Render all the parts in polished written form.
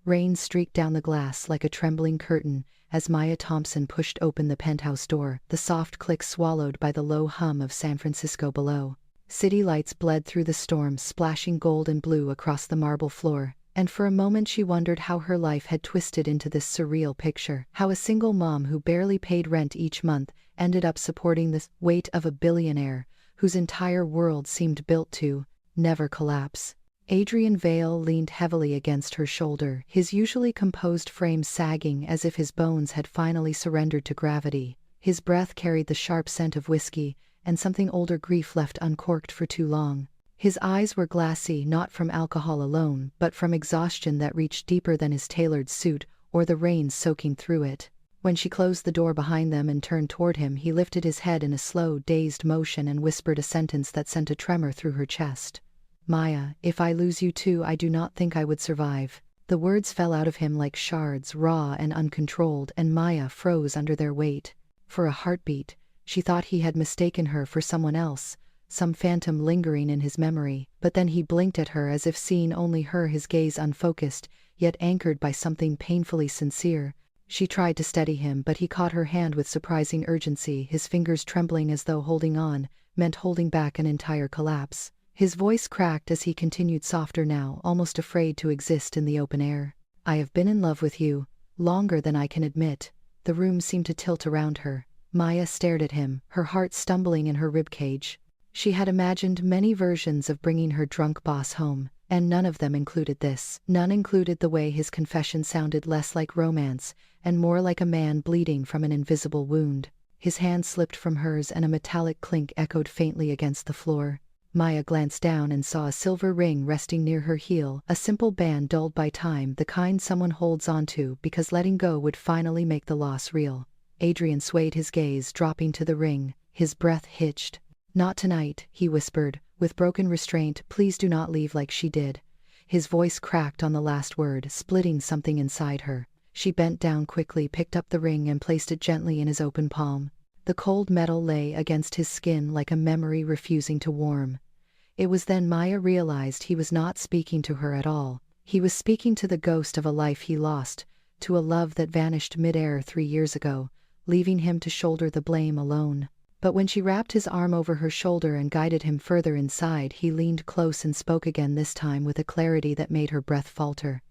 Rain streaked down the glass like a trembling curtain as Maya Thompson pushed open the penthouse door, the soft click swallowed by the low hum of San Francisco below. City lights bled through the storm, splashing gold and blue across the marble floor, and for a moment she wondered how her life had twisted into this surreal picture, how a single mom who barely paid rent each month ended up supporting the weight of a billionaire whose entire world seemed built to never collapse. Adrian Vale leaned heavily against her shoulder, his usually composed frame sagging as if his bones had finally surrendered to gravity. His breath carried the sharp scent of whiskey and something older grief left uncorked for too long. His eyes were glassy not from alcohol alone, but from exhaustion that reached deeper than his tailored suit or the rain soaking through it. When she closed the door behind them and turned toward him, he lifted his head in a slow, dazed motion and whispered a sentence that sent a tremor through her chest. "Maya, if I lose you too, I do not think I would survive." The words fell out of him like shards, raw and uncontrolled, and Maya froze under their weight. For a heartbeat, she thought he had mistaken her for someone else, some phantom lingering in his memory, but then he blinked at her as if seeing only her, his gaze unfocused, yet anchored by something painfully sincere. She tried to steady him, but he caught her hand with surprising urgency, his fingers trembling as though holding on meant holding back an entire collapse. His voice cracked as he continued, softer now, almost afraid to exist in the open air. "I have been in love with you, longer than I can admit." The room seemed to tilt around her. Maya stared at him, her heart stumbling in her ribcage. She had imagined many versions of bringing her drunk boss home, and none of them included this. None included the way his confession sounded less like romance and more like a man bleeding from an invisible wound. His hand slipped from hers and a metallic clink echoed faintly against the floor. Maya glanced down and saw a silver ring resting near her heel, a simple band dulled by time, the kind someone holds onto because letting go would finally make the loss real. Adrian swayed his gaze, dropping to the ring, his breath hitched. "Not tonight," he whispered, with broken restraint. "Please do not leave like she did." His voice cracked on the last word, splitting something inside her. She bent down quickly, picked up the ring and placed it gently in his open palm. The cold metal lay against his skin like a memory refusing to warm. It was then Maya realized he was not speaking to her at all. He was speaking to the ghost of a life he lost, to a love that vanished midair 3 years ago, leaving him to shoulder the blame alone. But when she wrapped his arm over her shoulder and guided him further inside, he leaned close and spoke again, this time with a clarity that made her breath falter.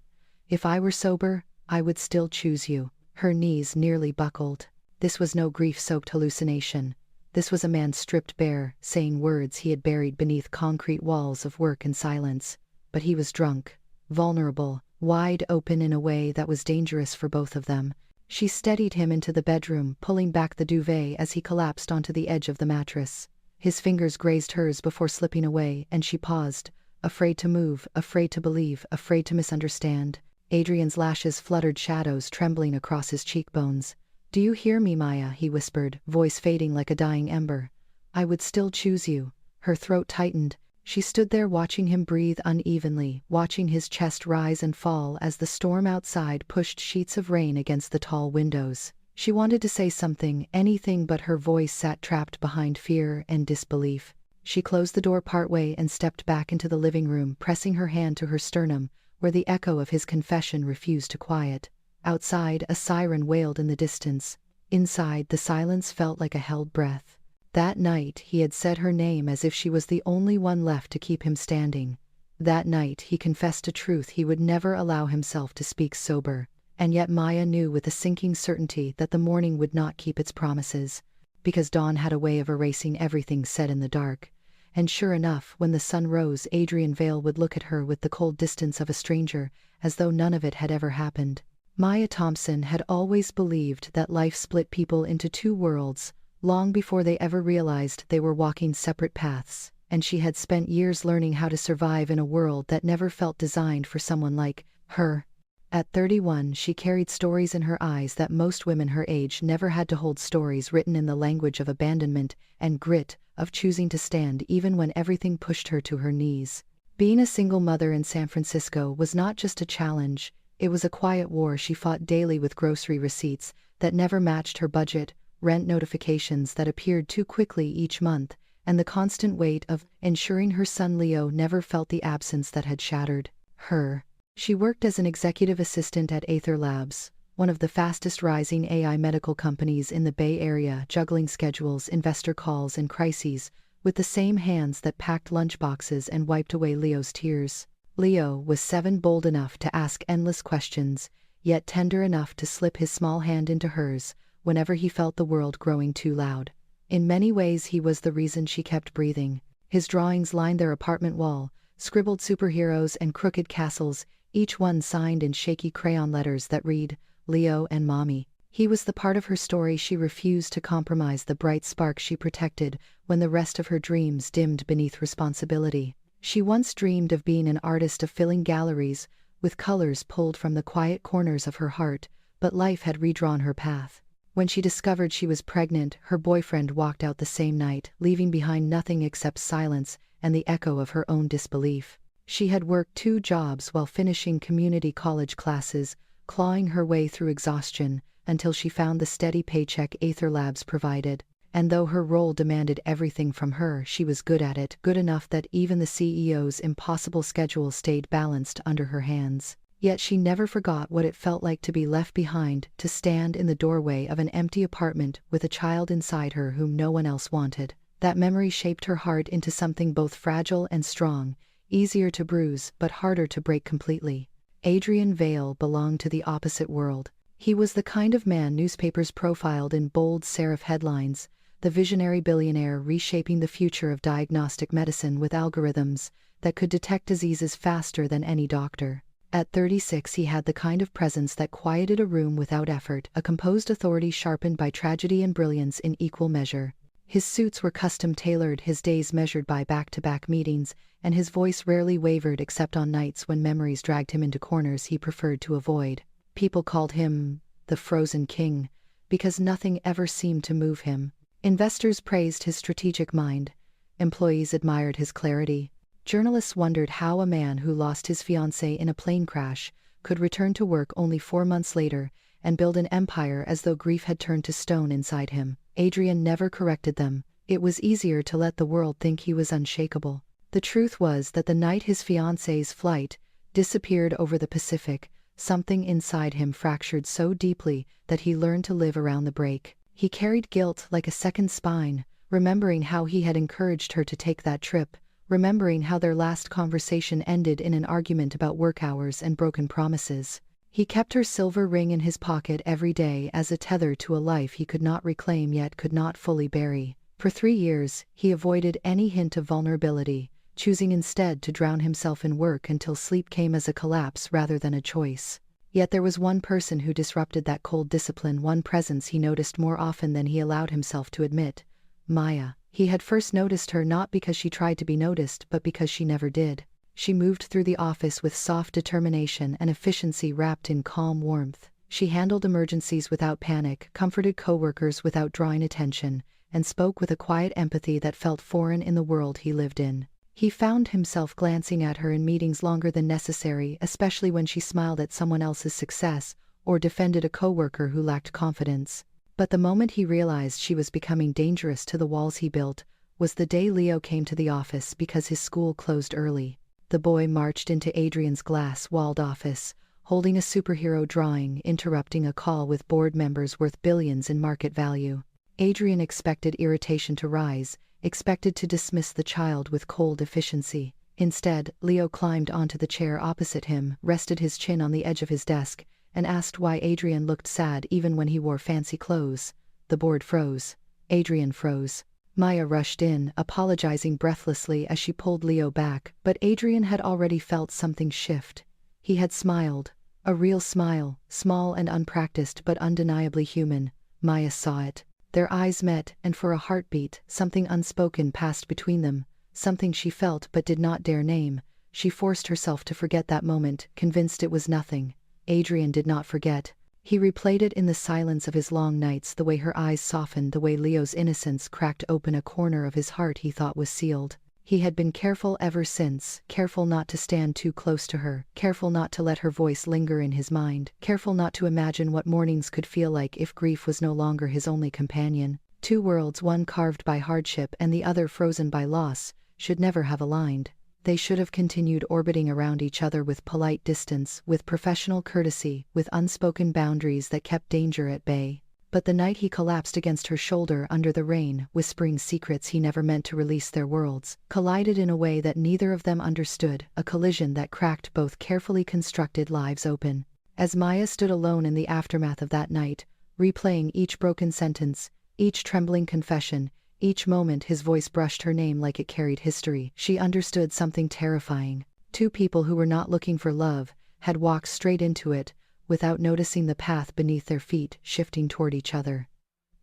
"If I were sober, I would still choose you." Her knees nearly buckled. This was no grief-soaked hallucination. This was a man stripped bare, saying words he had buried beneath concrete walls of work and silence. But he was drunk, vulnerable, wide open in a way that was dangerous for both of them. She steadied him into the bedroom, pulling back the duvet as he collapsed onto the edge of the mattress. His fingers grazed hers before slipping away, and she paused, afraid to move, afraid to believe, afraid to misunderstand. Adrian's lashes fluttered, shadows trembling across his cheekbones. "Do you hear me, Maya?" he whispered, voice fading like a dying ember. "I would still choose you." Her throat tightened. She stood there watching him breathe unevenly, watching his chest rise and fall as the storm outside pushed sheets of rain against the tall windows. She wanted to say something, anything, but her voice sat trapped behind fear and disbelief. She closed the door partway and stepped back into the living room, pressing her hand to her sternum, where the echo of his confession refused to quiet. Outside, a siren wailed in the distance. Inside, the silence felt like a held breath. That night, he had said her name as if she was the only one left to keep him standing. That night, he confessed a truth he would never allow himself to speak sober. And yet Maya knew with a sinking certainty that the morning would not keep its promises, because dawn had a way of erasing everything said in the dark. And sure enough, when the sun rose, Adrian Vale would look at her with the cold distance of a stranger, as though none of it had ever happened. Maya Thompson had always believed that life split people into two worlds, long before they ever realized they were walking separate paths, and she had spent years learning how to survive in a world that never felt designed for someone like her. At 31, she carried stories in her eyes that most women her age never had to hold, stories written in the language of abandonment and grit, of choosing to stand even when everything pushed her to her knees. Being a single mother in San Francisco was not just a challenge, it was a quiet war she fought daily with grocery receipts that never matched her budget, rent notifications that appeared too quickly each month, and the constant weight of ensuring her son Leo never felt the absence that had shattered her. She worked as an executive assistant at Aether Labs, one of the fastest rising AI medical companies in the Bay Area, juggling schedules, investor calls, and crises, with the same hands that packed lunchboxes and wiped away Leo's tears. Leo was 7, bold enough to ask endless questions, yet tender enough to slip his small hand into hers whenever he felt the world growing too loud. In many ways he was the reason she kept breathing. His drawings lined their apartment wall, scribbled superheroes and crooked castles, each one signed in shaky crayon letters that read, Leo and Mommy. He was the part of her story she refused to compromise, the bright spark she protected when the rest of her dreams dimmed beneath responsibility. She once dreamed of being an artist, of filling galleries with colors pulled from the quiet corners of her heart, but life had redrawn her path. When she discovered she was pregnant, her boyfriend walked out the same night, leaving behind nothing except silence and the echo of her own disbelief. She had worked 2 jobs while finishing community college classes, clawing her way through exhaustion, until she found the steady paycheck Aether Labs provided. And though her role demanded everything from her, she was good at it, good enough that even the CEO's impossible schedule stayed balanced under her hands. Yet she never forgot what it felt like to be left behind, to stand in the doorway of an empty apartment with a child inside her whom no one else wanted. That memory shaped her heart into something both fragile and strong, easier to bruise but harder to break completely. Adrian Vale belonged to the opposite world. He was the kind of man newspapers profiled in bold serif headlines, the visionary billionaire reshaping the future of diagnostic medicine with algorithms that could detect diseases faster than any doctor. At 36 he had the kind of presence that quieted a room without effort, a composed authority sharpened by tragedy and brilliance in equal measure. His suits were custom-tailored, his days measured by back-to-back meetings, and his voice rarely wavered except on nights when memories dragged him into corners he preferred to avoid. People called him the Frozen King, because nothing ever seemed to move him. Investors praised his strategic mind. Employees admired his clarity. Journalists wondered how a man who lost his fiancée in a plane crash could return to work only 4 months later and build an empire as though grief had turned to stone inside him. Adrian never corrected them. It was easier to let the world think he was unshakable. The truth was that the night his fiancée's flight disappeared over the Pacific, something inside him fractured so deeply that he learned to live around the break. He carried guilt like a second spine, remembering how he had encouraged her to take that trip, remembering how their last conversation ended in an argument about work hours and broken promises. He kept her silver ring in his pocket every day as a tether to a life he could not reclaim yet could not fully bury. For 3 years, he avoided any hint of vulnerability, choosing instead to drown himself in work until sleep came as a collapse rather than a choice. Yet there was one person who disrupted that cold discipline, one presence he noticed more often than he allowed himself to admit: Maya. He had first noticed her not because she tried to be noticed, but because she never did. She moved through the office with soft determination and efficiency wrapped in calm warmth. She handled emergencies without panic, comforted coworkers without drawing attention, and spoke with a quiet empathy that felt foreign in the world he lived in. He found himself glancing at her in meetings longer than necessary, especially when she smiled at someone else's success or defended a coworker who lacked confidence. But the moment he realized she was becoming dangerous to the walls he built was the day Leo came to the office because his school closed early. The boy marched into Adrian's glass-walled office, holding a superhero drawing, interrupting a call with board members worth billions in market value. Adrian expected irritation to rise, expected to dismiss the child with cold efficiency. Instead, Leo climbed onto the chair opposite him, rested his chin on the edge of his desk, and asked why Adrian looked sad even when he wore fancy clothes. The board froze. Adrian froze. Maya rushed in, apologizing breathlessly as she pulled Leo back, but Adrian had already felt something shift. He had smiled. A real smile, small and unpracticed but undeniably human. Maya saw it. Their eyes met, and for a heartbeat, something unspoken passed between them, something she felt but did not dare name. She forced herself to forget that moment, convinced it was nothing. Adrian did not forget. He replayed it in the silence of his long nights, the way her eyes softened, the way Leo's innocence cracked open a corner of his heart he thought was sealed. He had been careful ever since, careful not to stand too close to her, careful not to let her voice linger in his mind, careful not to imagine what mornings could feel like if grief was no longer his only companion. 2 worlds, one carved by hardship and the other frozen by loss, should never have aligned. They should have continued orbiting around each other with polite distance, with professional courtesy, with unspoken boundaries that kept danger at bay. But the night he collapsed against her shoulder under the rain, whispering secrets he never meant to release, their worlds collided in a way that neither of them understood, a collision that cracked both carefully constructed lives open. As Maya stood alone in the aftermath of that night, replaying each broken sentence, each trembling confession, each moment his voice brushed her name like it carried history, she understood something terrifying. Two people who were not looking for love had walked straight into it, without noticing the path beneath their feet shifting toward each other.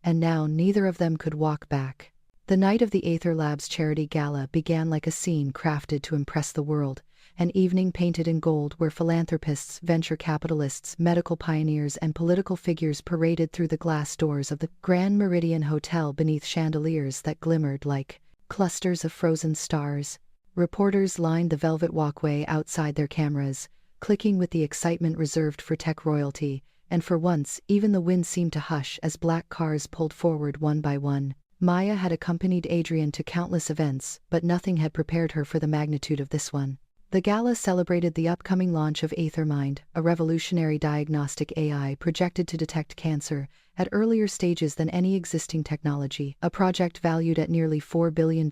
And now neither of them could walk back. The night of the Aether Labs charity gala began like a scene crafted to impress the world, an evening painted in gold where philanthropists, venture capitalists, medical pioneers, and political figures paraded through the glass doors of the Grand Meridian Hotel beneath chandeliers that glimmered like clusters of frozen stars. Reporters lined the velvet walkway outside their cameras, clicking with the excitement reserved for tech royalty, and for once even the wind seemed to hush as black cars pulled forward one by one. Maya had accompanied Adrian to countless events, but nothing had prepared her for the magnitude of this one. The gala celebrated the upcoming launch of AetherMind, a revolutionary diagnostic AI projected to detect cancer at earlier stages than any existing technology, a project valued at nearly $4 billion.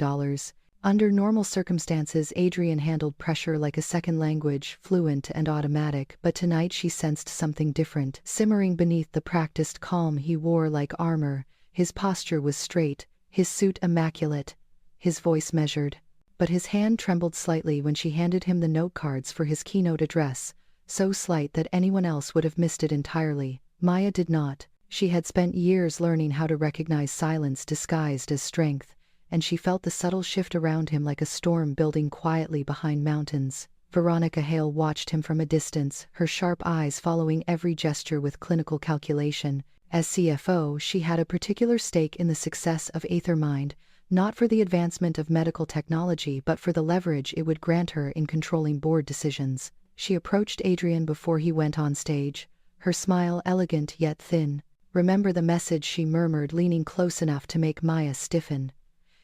Under normal circumstances, Adrian handled pressure like a second language, fluent and automatic, but tonight she sensed something different. Simmering beneath the practiced calm he wore like armor, his posture was straight, his suit immaculate, his voice measured. But his hand trembled slightly when she handed him the note cards for his keynote address, so slight that anyone else would have missed it entirely. Maya did not. She had spent years learning how to recognize silence disguised as strength, and she felt the subtle shift around him like a storm building quietly behind mountains. Veronica Hale watched him from a distance, her sharp eyes following every gesture with clinical calculation. As CFO, she had a particular stake in the success of AetherMind, not for the advancement of medical technology but for the leverage it would grant her in controlling board decisions. She approached Adrian before he went on stage, her smile elegant yet thin. "Remember the message," she murmured, leaning close enough to make Maya stiffen.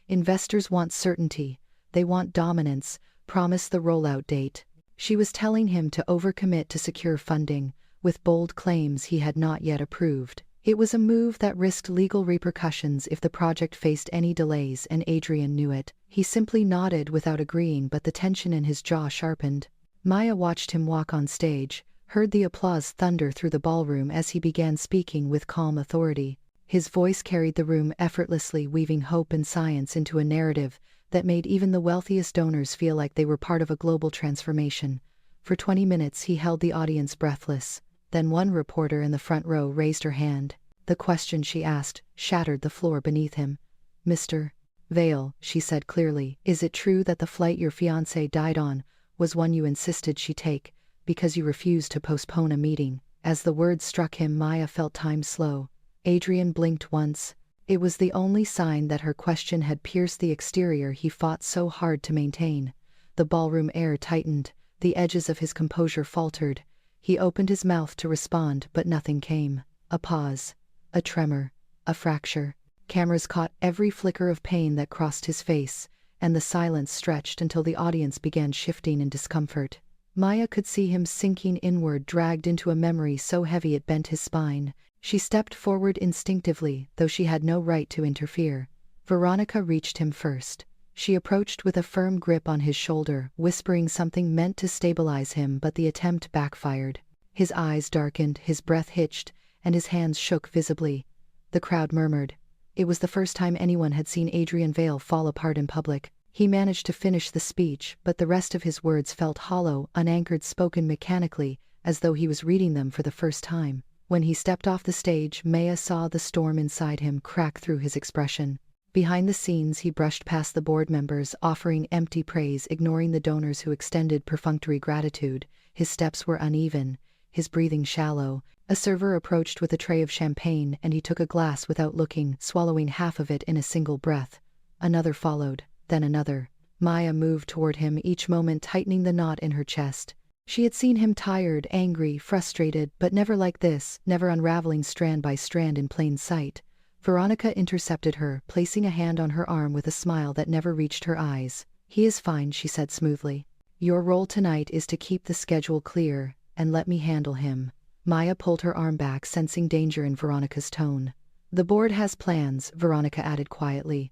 "Investors want certainty. They want dominance. Promise the rollout date." She was telling him to overcommit to secure funding, with bold claims he had not yet approved. It was a move that risked legal repercussions if the project faced any delays, and Adrian knew it. He simply nodded without agreeing, but the tension in his jaw sharpened. Maya watched him walk on stage, heard the applause thunder through the ballroom as he began speaking with calm authority. His voice carried the room effortlessly, weaving hope and science into a narrative that made even the wealthiest donors feel like they were part of a global transformation. For 20 minutes he held the audience breathless. Then one reporter in the front row raised her hand. The question she asked shattered the floor beneath him. "Mr. Vale," she said clearly, "is it true that the flight your fiancé died on was one you insisted she take, because you refused to postpone a meeting?" As the words struck him, Maya felt time slow. Adrian blinked once. It was the only sign that her question had pierced the exterior he fought so hard to maintain. The ballroom air tightened, the edges of his composure faltered. He opened his mouth to respond, but nothing came. A pause. A tremor. A fracture. Cameras caught every flicker of pain that crossed his face, and the silence stretched until the audience began shifting in discomfort. Maya could see him sinking inward, dragged into a memory so heavy it bent his spine. She stepped forward instinctively, though she had no right to interfere. Veronica reached him first. She approached with a firm grip on his shoulder, whispering something meant to stabilize him, but the attempt backfired. His eyes darkened, his breath hitched, and his hands shook visibly. The crowd murmured. It was the first time anyone had seen Adrian Vale fall apart in public. He managed to finish the speech, but the rest of his words felt hollow, unanchored, spoken mechanically, as though he was reading them for the first time. When he stepped off the stage, Maya saw the storm inside him crack through his expression. Behind the scenes, he brushed past the board members, offering empty praise, ignoring the donors who extended perfunctory gratitude. His steps were uneven, his breathing shallow. A server approached with a tray of champagne, and he took a glass without looking, swallowing half of it in a single breath. Another followed, then another. Maya moved toward him, each moment tightening the knot in her chest. She had seen him tired, angry, frustrated, but never like this, never unraveling strand by strand in plain sight. Veronica intercepted her, placing a hand on her arm with a smile that never reached her eyes. "He is fine," she said smoothly. "Your role tonight is to keep the schedule clear, and let me handle him." Maya pulled her arm back, sensing danger in Veronica's tone. "The board has plans," Veronica added quietly.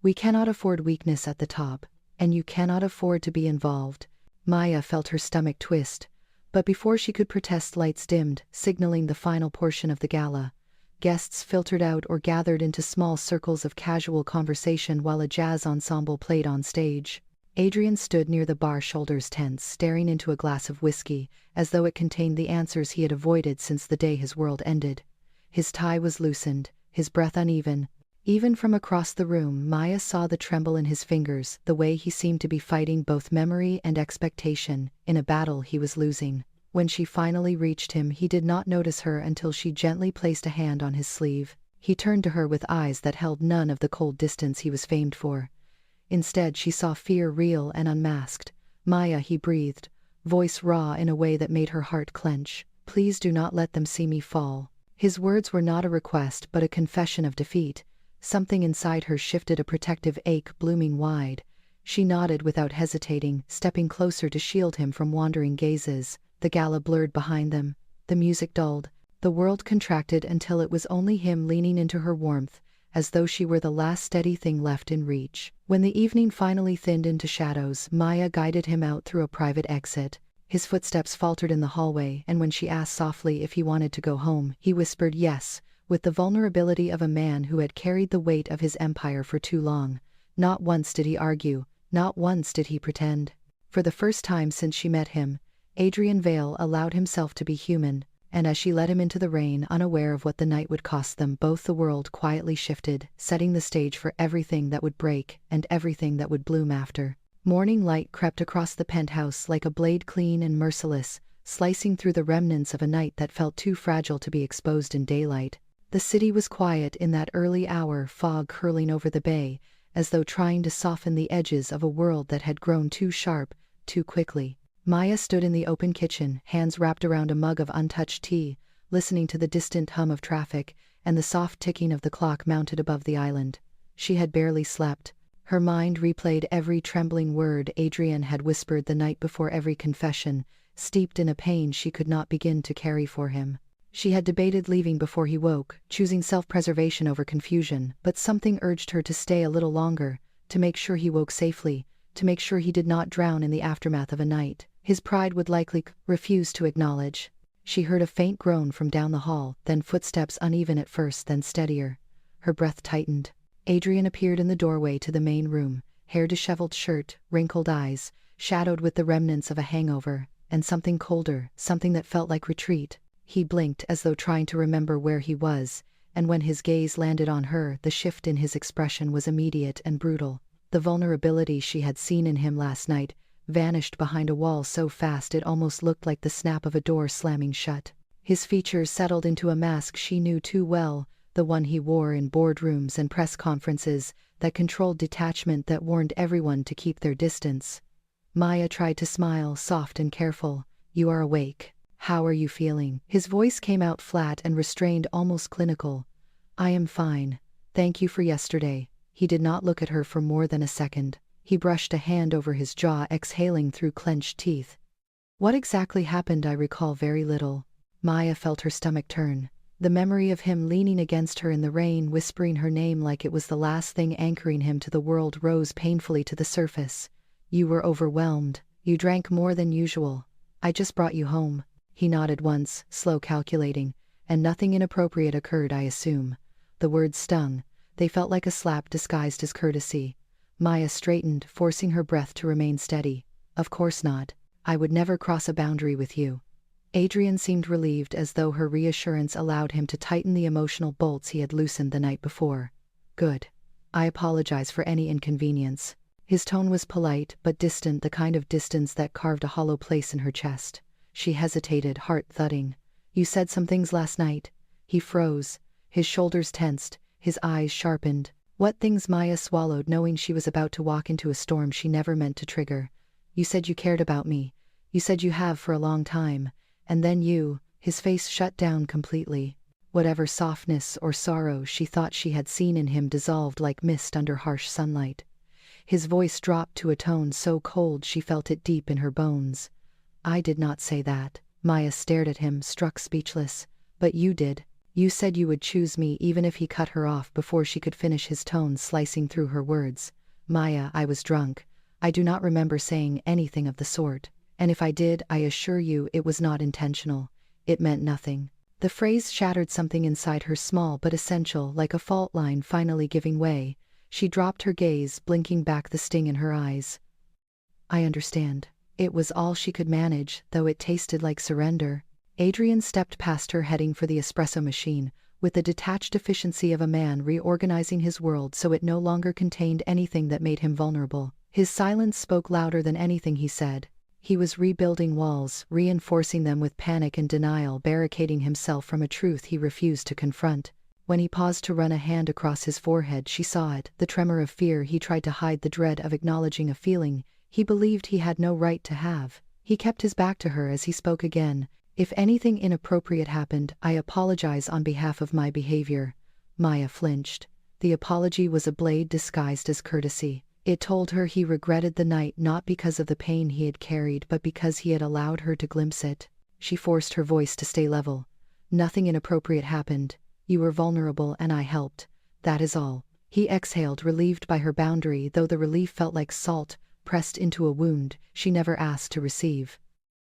"We cannot afford weakness at the top, and you cannot afford to be involved." Maya felt her stomach twist, but before she could protest, lights dimmed, signaling the final portion of the gala. Guests filtered out or gathered into small circles of casual conversation while a jazz ensemble played on stage. Adrian stood near the bar, shoulders tense, staring into a glass of whiskey, as though it contained the answers he had avoided since the day his world ended. His tie was loosened, his breath uneven. Even from across the room, Maya saw the tremble in his fingers, the way he seemed to be fighting both memory and expectation, in a battle he was losing. When she finally reached him, he did not notice her until she gently placed a hand on his sleeve. He turned to her with eyes that held none of the cold distance he was famed for. Instead, she saw fear real and unmasked. "Maya," he breathed, voice raw in a way that made her heart clench. "Please do not let them see me fall." His words were not a request but a confession of defeat. Something inside her shifted, a protective ache blooming wide. She nodded without hesitating, stepping closer to shield him from wandering gazes. The gala blurred behind them. The music dulled. The world contracted until it was only him leaning into her warmth, as though she were the last steady thing left in reach. When the evening finally thinned into shadows, Maya guided him out through a private exit. His footsteps faltered in the hallway, and when she asked softly if he wanted to go home, he whispered yes, with the vulnerability of a man who had carried the weight of his empire for too long. Not once did he argue, not once did he pretend. For the first time since she met him, Adrian Vale allowed himself to be human, and as she led him into the rain, unaware of what the night would cost them both, the world quietly shifted, setting the stage for everything that would break and everything that would bloom after. Morning light crept across the penthouse like a blade, clean and merciless, slicing through the remnants of a night that felt too fragile to be exposed in daylight. The city was quiet in that early hour, fog curling over the bay, as though trying to soften the edges of a world that had grown too sharp, too quickly. Maya stood in the open kitchen, hands wrapped around a mug of untouched tea, listening to the distant hum of traffic and the soft ticking of the clock mounted above the island. She had barely slept. Her mind replayed every trembling word Adrian had whispered the night before, every confession, steeped in a pain she could not begin to carry for him. She had debated leaving before he woke, choosing self-preservation over confusion, but something urged her to stay a little longer, to make sure he woke safely, to make sure he did not drown in the aftermath of a night his pride would likely refuse to acknowledge. She heard a faint groan from down the hall, then footsteps, uneven at first, then steadier. Her breath tightened. Adrian appeared in the doorway to the main room, hair disheveled, shirt, wrinkled eyes, shadowed with the remnants of a hangover, and something colder, something that felt like retreat. He blinked as though trying to remember where he was, and when his gaze landed on her, the shift in his expression was immediate and brutal. The vulnerability she had seen in him last night vanished behind a wall so fast it almost looked like the snap of a door slamming shut. His features settled into a mask she knew too well, the one he wore in boardrooms and press conferences, that controlled detachment that warned everyone to keep their distance. Maya tried to smile, soft and careful. "You are awake. How are you feeling?" His voice came out flat and restrained, almost clinical. "I am fine. Thank you for yesterday." He did not look at her for more than a second. He brushed a hand over his jaw, exhaling through clenched teeth. "What exactly happened?" "I recall very little." Maya felt her stomach turn. The memory of him leaning against her in the rain, whispering her name like it was the last thing anchoring him to the world, rose painfully to the surface. "You were overwhelmed. You drank more than usual. I just brought you home." He nodded once, slow, calculating. "And nothing inappropriate occurred, I assume." The words stung. They felt like a slap disguised as courtesy. Maya straightened, forcing her breath to remain steady. "Of course not. I would never cross a boundary with you." Adrian seemed relieved, as though her reassurance allowed him to tighten the emotional bolts he had loosened the night before. "Good. I apologize for any inconvenience." His tone was polite but distant, the kind of distance that carved a hollow place in her chest. She hesitated, heart thudding. "You said some things last night." He froze. His shoulders tensed, his eyes sharpened. What things? Maya swallowed, knowing she was about to walk into a storm she never meant to trigger. "You said you cared about me. You said you have for a long time. And then you..." His face shut down completely. Whatever softness or sorrow she thought she had seen in him dissolved like mist under harsh sunlight. His voice dropped to a tone so cold she felt it deep in her bones. "I did not say that." Maya stared at him, struck speechless. "But you did. You said you would choose me." Even if he cut her off before she could finish, his tone slicing through her words. "Maya, I was drunk. I do not remember saying anything of the sort. And if I did, I assure you it was not intentional. It meant nothing." The phrase shattered something inside her, small but essential, like a fault line finally giving way. She dropped her gaze, blinking back the sting in her eyes. "I understand." It was all she could manage, though it tasted like surrender. Adrian stepped past her, heading for the espresso machine, with the detached efficiency of a man reorganizing his world so it no longer contained anything that made him vulnerable. His silence spoke louder than anything he said. He was rebuilding walls, reinforcing them with panic and denial, barricading himself from a truth he refused to confront. When he paused to run a hand across his forehead, she saw it, the tremor of fear he tried to hide, the dread of acknowledging a feeling he believed he had no right to have. He kept his back to her as he spoke again. "If anything inappropriate happened, I apologize on behalf of my behavior." Maya flinched. The apology was a blade disguised as courtesy. It told her he regretted the night, not because of the pain he had carried, but because he had allowed her to glimpse it. She forced her voice to stay level. "Nothing inappropriate happened. You were vulnerable and I helped. That is all." He exhaled, relieved by her boundary, though the relief felt like salt pressed into a wound she never asked to receive.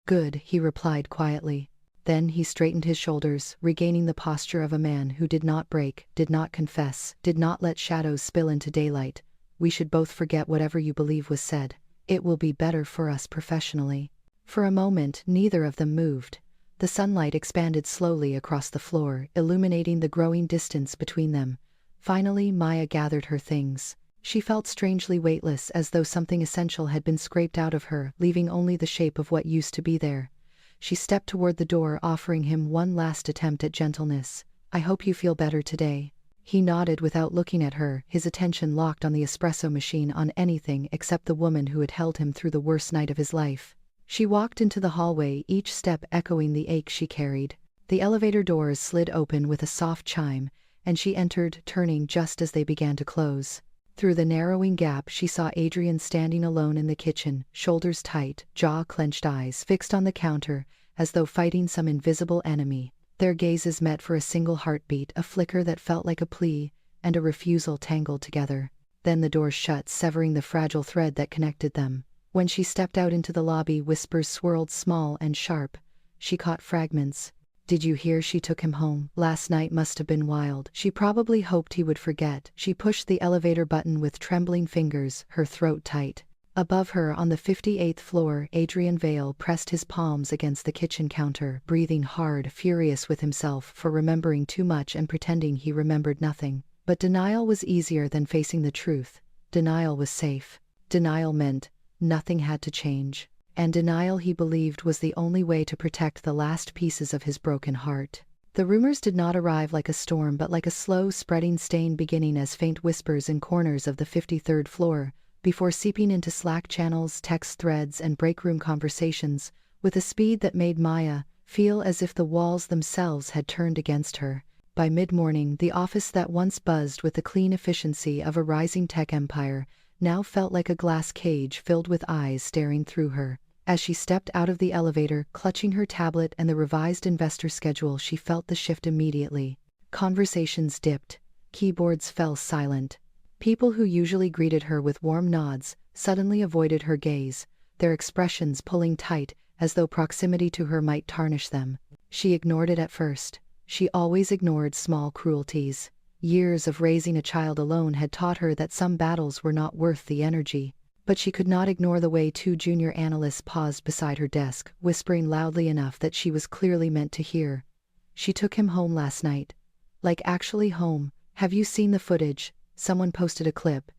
"Good," he replied quietly. Then he straightened his shoulders, regaining the posture of a man who did not break, did not confess, did not let shadows spill into daylight. "We should both forget whatever you believe was said. It will be better for us professionally." For a moment, neither of them moved. The sunlight expanded slowly across the floor, illuminating the growing distance between them. Finally, Maya gathered her things. She felt strangely weightless, as though something essential had been scraped out of her, leaving only the shape of what used to be there. She stepped toward the door, offering him one last attempt at gentleness. "I hope you feel better today." He nodded without looking at her, his attention locked on the espresso machine, on anything except the woman who had held him through the worst night of his life. She walked into the hallway, each step echoing the ache she carried. The elevator doors slid open with a soft chime, and she entered, turning just as they began to close. Through the narrowing gap, she saw Adrian standing alone in the kitchen, shoulders tight, jaw clenched, eyes fixed on the counter, as though fighting some invisible enemy. Their gazes met for a single heartbeat, a flicker that felt like a plea, and a refusal tangled together. Then the door shut, severing the fragile thread that connected them. When she stepped out into the lobby, whispers swirled small and sharp. She caught fragments. "Did you hear she took him home? Last night must have been wild." She probably hoped he would forget. She pushed the elevator button with trembling fingers, her throat tight. Above her, on the 58th floor, Adrian Vale pressed his palms against the kitchen counter, breathing hard, furious with himself for remembering too much and pretending he remembered nothing. But denial was easier than facing the truth. Denial was safe. Denial meant nothing had to change. And denial, he believed, was the only way to protect the last pieces of his broken heart. The rumors did not arrive like a storm, but like a slow spreading stain, beginning as faint whispers in corners of the 53rd floor, before seeping into Slack channels, text threads, and break-room conversations, with a speed that made Maya feel as if the walls themselves had turned against her. By mid-morning, the office that once buzzed with the clean efficiency of a rising tech empire now felt like a glass cage filled with eyes staring through her. As she stepped out of the elevator, clutching her tablet and the revised investor schedule, she felt the shift immediately. Conversations dipped. Keyboards fell silent. People who usually greeted her with warm nods suddenly avoided her gaze, their expressions pulling tight as though proximity to her might tarnish them. She ignored it at first. She always ignored small cruelties. Years of raising a child alone had taught her that some battles were not worth the energy. But she could not ignore the way two junior analysts paused beside her desk, whispering loudly enough that she was clearly meant to hear. "She took him home last night." "Like actually home? Have you seen the footage?" Someone posted a clip.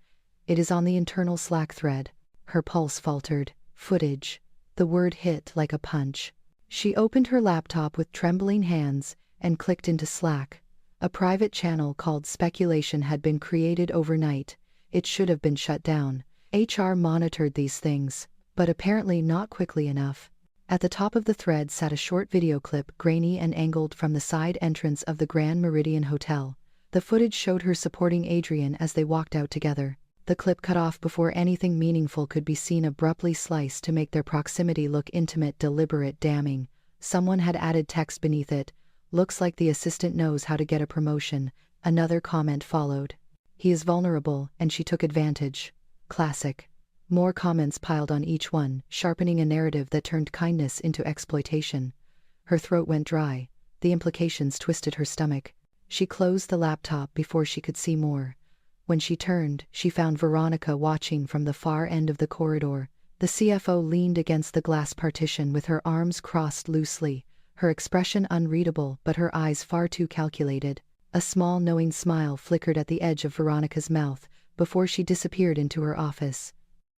"It is on the internal Slack thread." Her pulse faltered. Footage. The word hit like a punch. She opened her laptop with trembling hands and clicked into Slack. A private channel called Speculation had been created overnight. It should have been shut down. HR monitored these things, but apparently not quickly enough. At the top of the thread sat a short video clip, grainy and angled, from the side entrance of the Grand Meridian Hotel. The footage showed her supporting Adrian as they walked out together. The clip cut off before anything meaningful could be seen, abruptly sliced to make their proximity look intimate, deliberate, damning. Someone had added text beneath it. "Looks like the assistant knows how to get a promotion." Another comment followed. "He is vulnerable, and she took advantage." Classic. More comments piled on each one, sharpening a narrative that turned kindness into exploitation. Her throat went dry. The implications twisted her stomach. She closed the laptop before she could see more. When she turned, she found Veronica watching from the far end of the corridor. The CFO leaned against the glass partition with her arms crossed loosely, her expression unreadable but her eyes far too calculated. A small knowing smile flickered at the edge of Veronica's mouth before she disappeared into her office.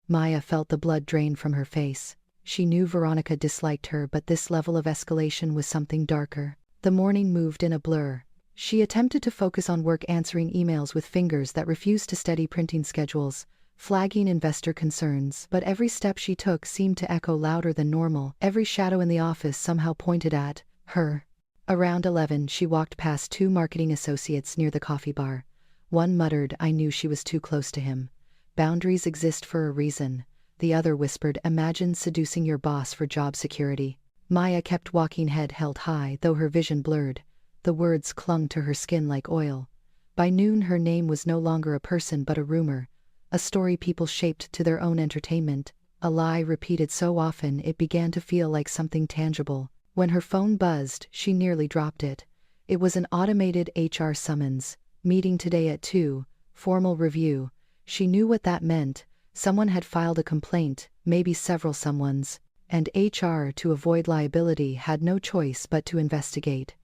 Maya felt the blood drain from her face. She knew Veronica disliked her, but this level of escalation was something darker. The morning moved in a blur. She attempted to focus on work, answering emails with fingers that refused to steady, printing schedules, flagging investor concerns, but every step she took seemed to echo louder than normal. Every shadow in the office somehow pointed at her. Around 11, she walked past two marketing associates near the coffee bar. One muttered, "I knew she was too close to him. Boundaries exist for a reason." The other whispered, "Imagine seducing your boss for job security." Maya kept walking, head held high, though her vision blurred. The words clung to her skin like oil. By noon, her name was no longer a person but a rumor, a story people shaped to their own entertainment, a lie repeated so often it began to feel like something tangible. When her phone buzzed, she nearly dropped it. It was an automated HR summons. "Meeting today at 2, formal review." She knew what that meant. Someone had filed a complaint, maybe several someones, and HR, to avoid liability, had no choice but to investigate.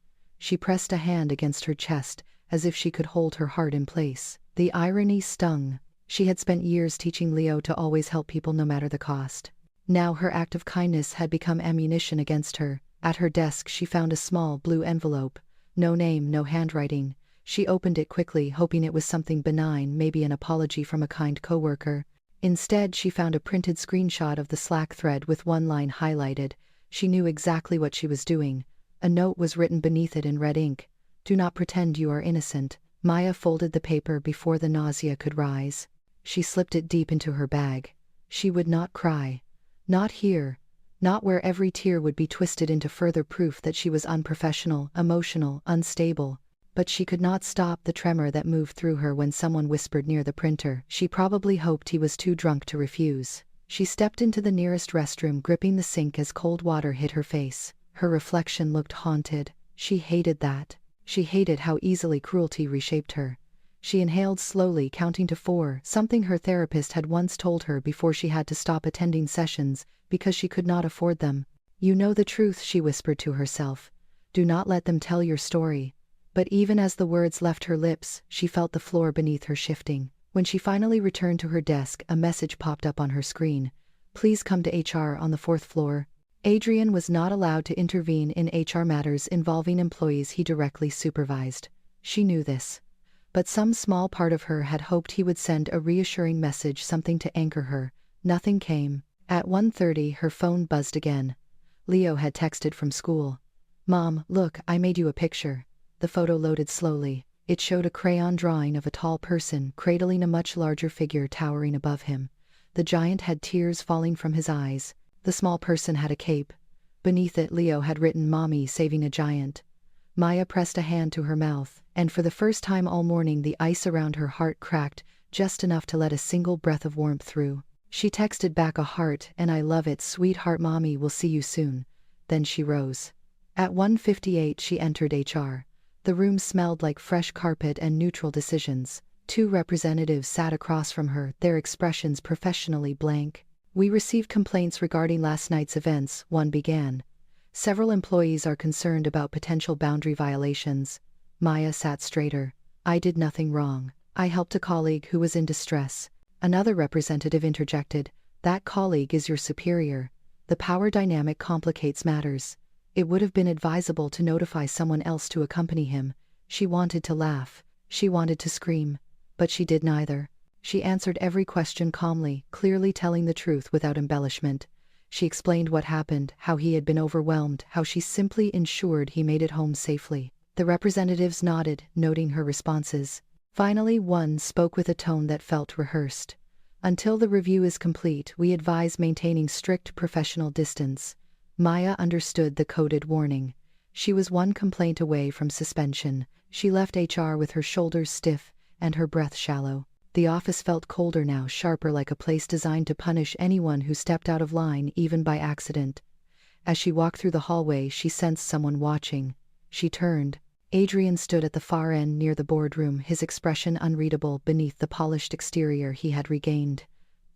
She pressed a hand against her chest, as if she could hold her heart in place. The irony stung. She had spent years teaching Leo to always help people no matter the cost. Now her act of kindness had become ammunition against her. At her desk she found a small blue envelope. No name, no handwriting. She opened it quickly, hoping it was something benign, maybe an apology from a kind coworker. Instead, she found a printed screenshot of the Slack thread with one line highlighted. She knew exactly what she was doing. A note was written beneath it in red ink. "Do not pretend you are innocent." Maya folded the paper before the nausea could rise. She slipped it deep into her bag. She would not cry. Not here. Not where every tear would be twisted into further proof that she was unprofessional, emotional, unstable. But she could not stop the tremor that moved through her when someone whispered near the printer. She probably hoped he was too drunk to refuse. She stepped into the nearest restroom, gripping the sink as cold water hit her face. Her reflection looked haunted. She hated that. She hated how easily cruelty reshaped her. She inhaled slowly, counting to 4, something her therapist had once told her before she had to stop attending sessions because she could not afford them. "You know the truth," she whispered to herself. "Do not let them tell your story." But even as the words left her lips, she felt the floor beneath her shifting. When she finally returned to her desk, a message popped up on her screen. "Please come to HR on the 4th floor." Adrian was not allowed to intervene in HR matters involving employees he directly supervised. She knew this. But some small part of her had hoped he would send a reassuring message, something to anchor her. Nothing came. At 1:30, her phone buzzed again. Leo had texted from school. "Mom, look, I made you a picture." The photo loaded slowly. It showed a crayon drawing of a tall person cradling a much larger figure towering above him. The giant had tears falling from his eyes. The small person had a cape. Beneath it, Leo had written, "Mommy saving a giant." Maya pressed a hand to her mouth, and for the first time all morning the ice around her heart cracked just enough to let a single breath of warmth through. She texted back a heart and "I love it, sweetheart, Mommy will see you soon." Then she rose. At 1:58 she entered HR. The room smelled like fresh carpet and neutral decisions. 2 representatives sat across from her, their expressions professionally blank. "We received complaints regarding last night's events," one began. "Several employees are concerned about potential boundary violations." Maya sat straighter. "I did nothing wrong. I helped a colleague who was in distress." Another representative interjected, "That colleague is your superior. The power dynamic complicates matters. It would have been advisable to notify someone else to accompany him." She wanted to laugh. She wanted to scream. But she did neither. She answered every question calmly, clearly telling the truth without embellishment. She explained what happened, how he had been overwhelmed, how she simply ensured he made it home safely. The representatives nodded, noting her responses. Finally one spoke with a tone that felt rehearsed. Until the review is complete, we advise maintaining strict professional distance. Maya understood the coded warning. She was one complaint away from suspension. She left HR with her shoulders stiff and her breath shallow. The office felt colder now, sharper, like a place designed to punish anyone who stepped out of line, even by accident. As she walked through the hallway, she sensed someone watching. She turned. Adrian stood at the far end near the boardroom, his expression unreadable beneath the polished exterior he had regained.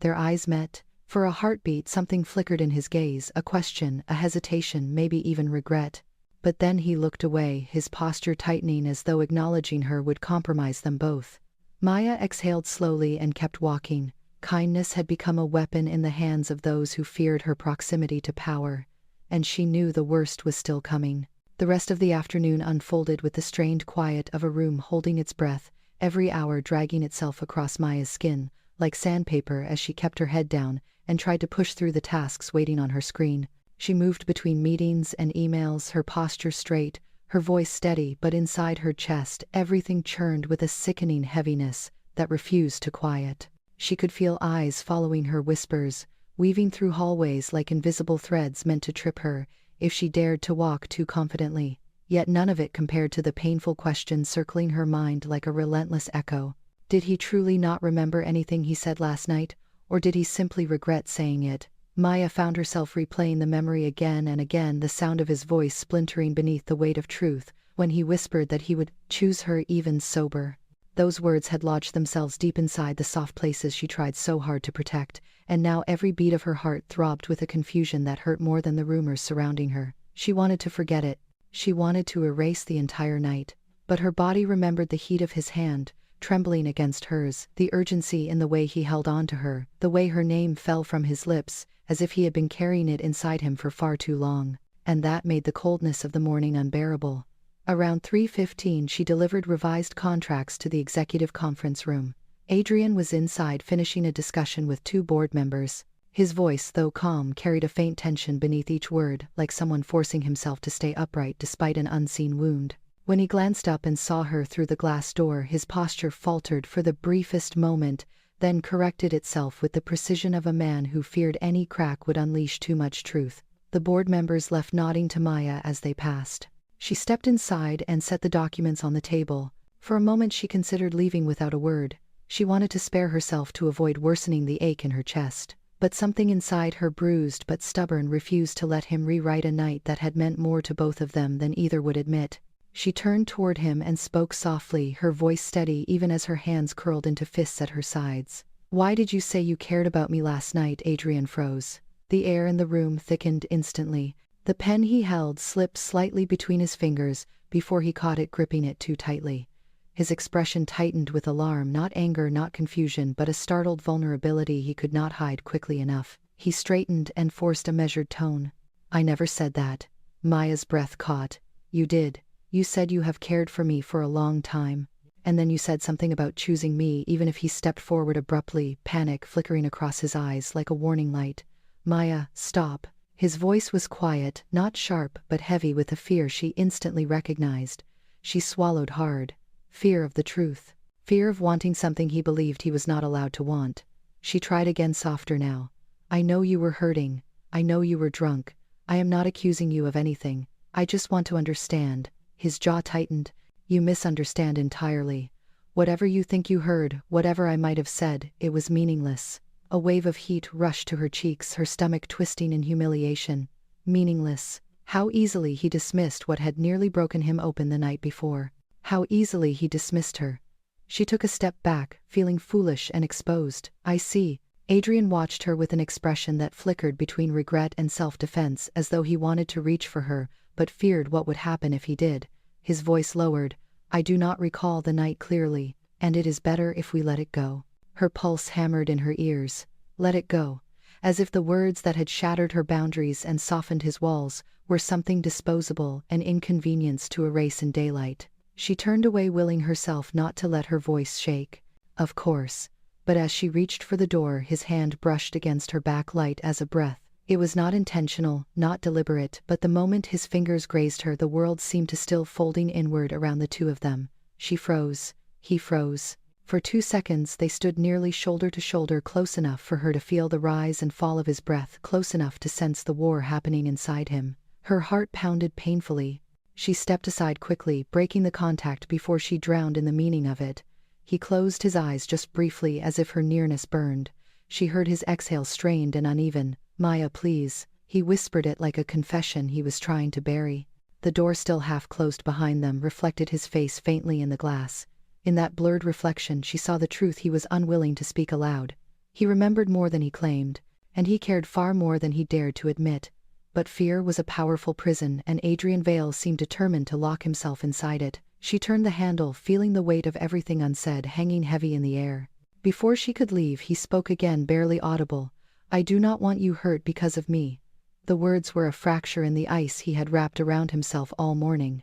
Their eyes met. For a heartbeat, something flickered in his gaze, a question, a hesitation, maybe even regret. But then he looked away, his posture tightening as though acknowledging her would compromise them both. Maya exhaled slowly and kept walking. Kindness had become a weapon in the hands of those who feared her proximity to power. And she knew the worst was still coming. The rest of the afternoon unfolded with the strained quiet of a room holding its breath, every hour dragging itself across Maya's skin, like sandpaper, as she kept her head down and tried to push through the tasks waiting on her screen. She moved between meetings and emails, her posture straight, her voice steady, but inside her chest everything churned with a sickening heaviness that refused to quiet. She could feel eyes following her whispers, weaving through hallways like invisible threads meant to trip her if she dared to walk too confidently. Yet none of it compared to the painful question circling her mind like a relentless echo. Did he truly not remember anything he said last night, or did he simply regret saying it? Maya found herself replaying the memory again and again, the sound of his voice splintering beneath the weight of truth, when he whispered that he would choose her even sober. Those words had lodged themselves deep inside the soft places she tried so hard to protect, and now every beat of her heart throbbed with a confusion that hurt more than the rumors surrounding her. She wanted to forget it. She wanted to erase the entire night. But her body remembered the heat of his hand, trembling against hers, the urgency in the way he held on to her, the way her name fell from his lips, as if he had been carrying it inside him for far too long. And that made the coldness of the morning unbearable. Around 3:15 she delivered revised contracts to the executive conference room. Adrian was inside finishing a discussion with 2 board members. His voice, though calm, carried a faint tension beneath each word, like someone forcing himself to stay upright despite an unseen wound. When he glanced up and saw her through the glass door, his posture faltered for the briefest moment, then corrected itself with the precision of a man who feared any crack would unleash too much truth. The board members left, nodding to Maya as they passed. She stepped inside and set the documents on the table. For a moment she considered leaving without a word. She wanted to spare herself to avoid worsening the ache in her chest. But something inside her, bruised but stubborn, refused to let him rewrite a night that had meant more to both of them than either would admit. She turned toward him and spoke softly, her voice steady even as her hands curled into fists at her sides. "Why did you say you cared about me last night?" Adrian froze. The air in the room thickened instantly. The pen he held slipped slightly between his fingers before he caught it, gripping it too tightly. His expression tightened with alarm, not anger, not confusion, but a startled vulnerability he could not hide quickly enough. He straightened and forced a measured tone. "I never said that." Maya's breath caught. "You did. You said you have cared for me for a long time. And then you said something about choosing me." Even if he stepped forward abruptly, panic flickering across his eyes like a warning light. "Maya, stop." His voice was quiet, not sharp, but heavy with a fear she instantly recognized. She swallowed hard. Fear of the truth. Fear of wanting something he believed he was not allowed to want. She tried again, softer now. "I know you were hurting. I know you were drunk. I am not accusing you of anything. I just want to understand." His jaw tightened. "You misunderstand entirely. Whatever you think you heard, whatever I might have said, it was meaningless." A wave of heat rushed to her cheeks, her stomach twisting in humiliation. Meaningless. How easily he dismissed what had nearly broken him open the night before. How easily he dismissed her. She took a step back, feeling foolish and exposed. "I see." Adrian watched her with an expression that flickered between regret and self-defense, as though he wanted to reach for her, but feared what would happen if he did. His voice lowered. "I do not recall the night clearly, and it is better if we let it go." Her pulse hammered in her ears. Let it go. As if the words that had shattered her boundaries and softened his walls were something disposable, an inconvenience to erase in daylight. She turned away, willing herself not to let her voice shake. "Of course." But as she reached for the door, his hand brushed against her back, light as a breath. It was not intentional, not deliberate, but the moment his fingers grazed her, the world seemed to still, folding inward around the two of them. She froze. He froze. For 2 seconds they stood nearly shoulder to shoulder, close enough for her to feel the rise and fall of his breath, close enough to sense the war happening inside him. Her heart pounded painfully. She stepped aside quickly, breaking the contact before she drowned in the meaning of it. He closed his eyes just briefly, as if her nearness burned. She heard his exhale, strained and uneven. "Maya, please." He whispered it like a confession he was trying to bury. The door, still half closed behind them, reflected his face faintly in the glass. In that blurred reflection she saw the truth he was unwilling to speak aloud. He remembered more than he claimed, and he cared far more than he dared to admit. But fear was a powerful prison, and Adrian Vale seemed determined to lock himself inside it. She turned the handle, feeling the weight of everything unsaid hanging heavy in the air. Before she could leave, he spoke again, barely audible. "I do not want you hurt because of me." The words were a fracture in the ice he had wrapped around himself all morning.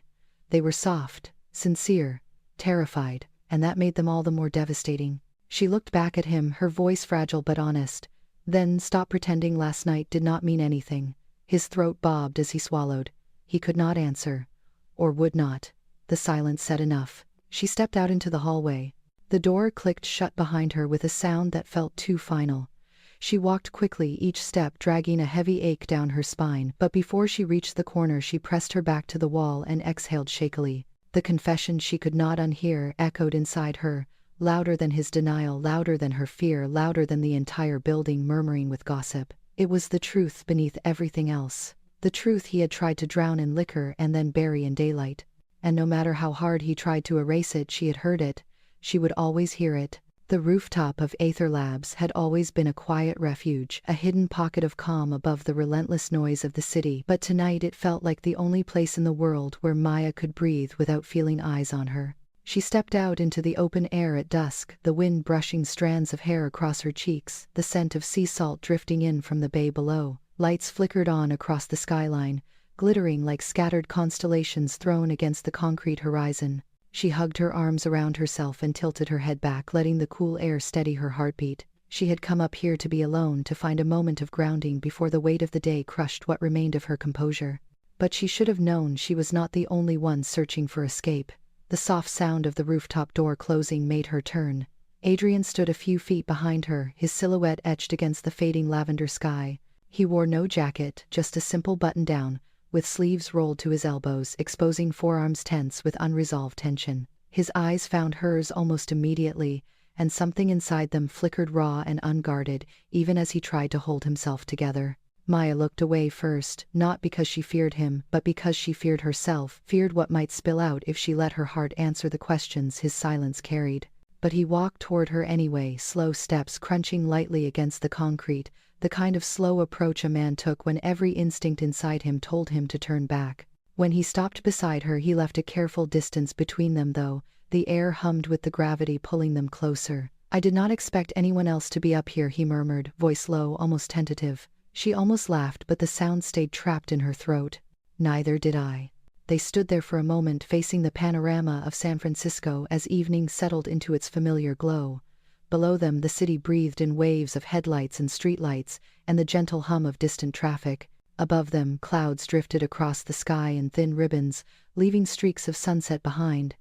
They were soft, sincere, terrified, and that made them all the more devastating. She looked back at him, her voice fragile but honest. "Then stop pretending last night did not mean anything." His throat bobbed as he swallowed. He could not answer. Or would not. The silence said enough. She stepped out into the hallway. The door clicked shut behind her with a sound that felt too final. She walked quickly, each step dragging a heavy ache down her spine, but before she reached the corner she pressed her back to the wall and exhaled shakily. The confession she could not unhear echoed inside her, louder than his denial, louder than her fear, louder than the entire building murmuring with gossip. It was the truth beneath everything else. The truth he had tried to drown in liquor and then bury in daylight. And no matter how hard he tried to erase it, she had heard it. She would always hear it. The rooftop of Aether Labs had always been a quiet refuge, a hidden pocket of calm above the relentless noise of the city, but tonight it felt like the only place in the world where Maya could breathe without feeling eyes on her. She stepped out into the open air at dusk, the wind brushing strands of hair across her cheeks, the scent of sea salt drifting in from the bay below. Lights flickered on across the skyline, glittering like scattered constellations thrown against the concrete horizon. She hugged her arms around herself and tilted her head back, letting the cool air steady her heartbeat. She had come up here to be alone, to find a moment of grounding before the weight of the day crushed what remained of her composure. But she should have known she was not the only one searching for escape. The soft sound of the rooftop door closing made her turn. Adrian stood a few feet behind her, his silhouette etched against the fading lavender sky. He wore no jacket, just a simple button-down, with sleeves rolled to his elbows, exposing forearms tense with unresolved tension. His eyes found hers almost immediately, and something inside them flickered raw and unguarded, even as he tried to hold himself together. Maya looked away first, not because she feared him, but because she feared herself, feared what might spill out if she let her heart answer the questions his silence carried. But he walked toward her anyway, slow steps crunching lightly against the concrete, the kind of slow approach a man took when every instinct inside him told him to turn back. When he stopped beside her, he left a careful distance between them, though. The air hummed with the gravity pulling them closer. "I did not expect anyone else to be up here," he murmured, voice low, almost tentative. She almost laughed, but the sound stayed trapped in her throat. "Neither did I." They stood there for a moment, facing the panorama of San Francisco as evening settled into its familiar glow. Below them the city breathed in waves of headlights and streetlights, and the gentle hum of distant traffic. Above them, clouds drifted across the sky in thin ribbons, leaving streaks of sunset behind.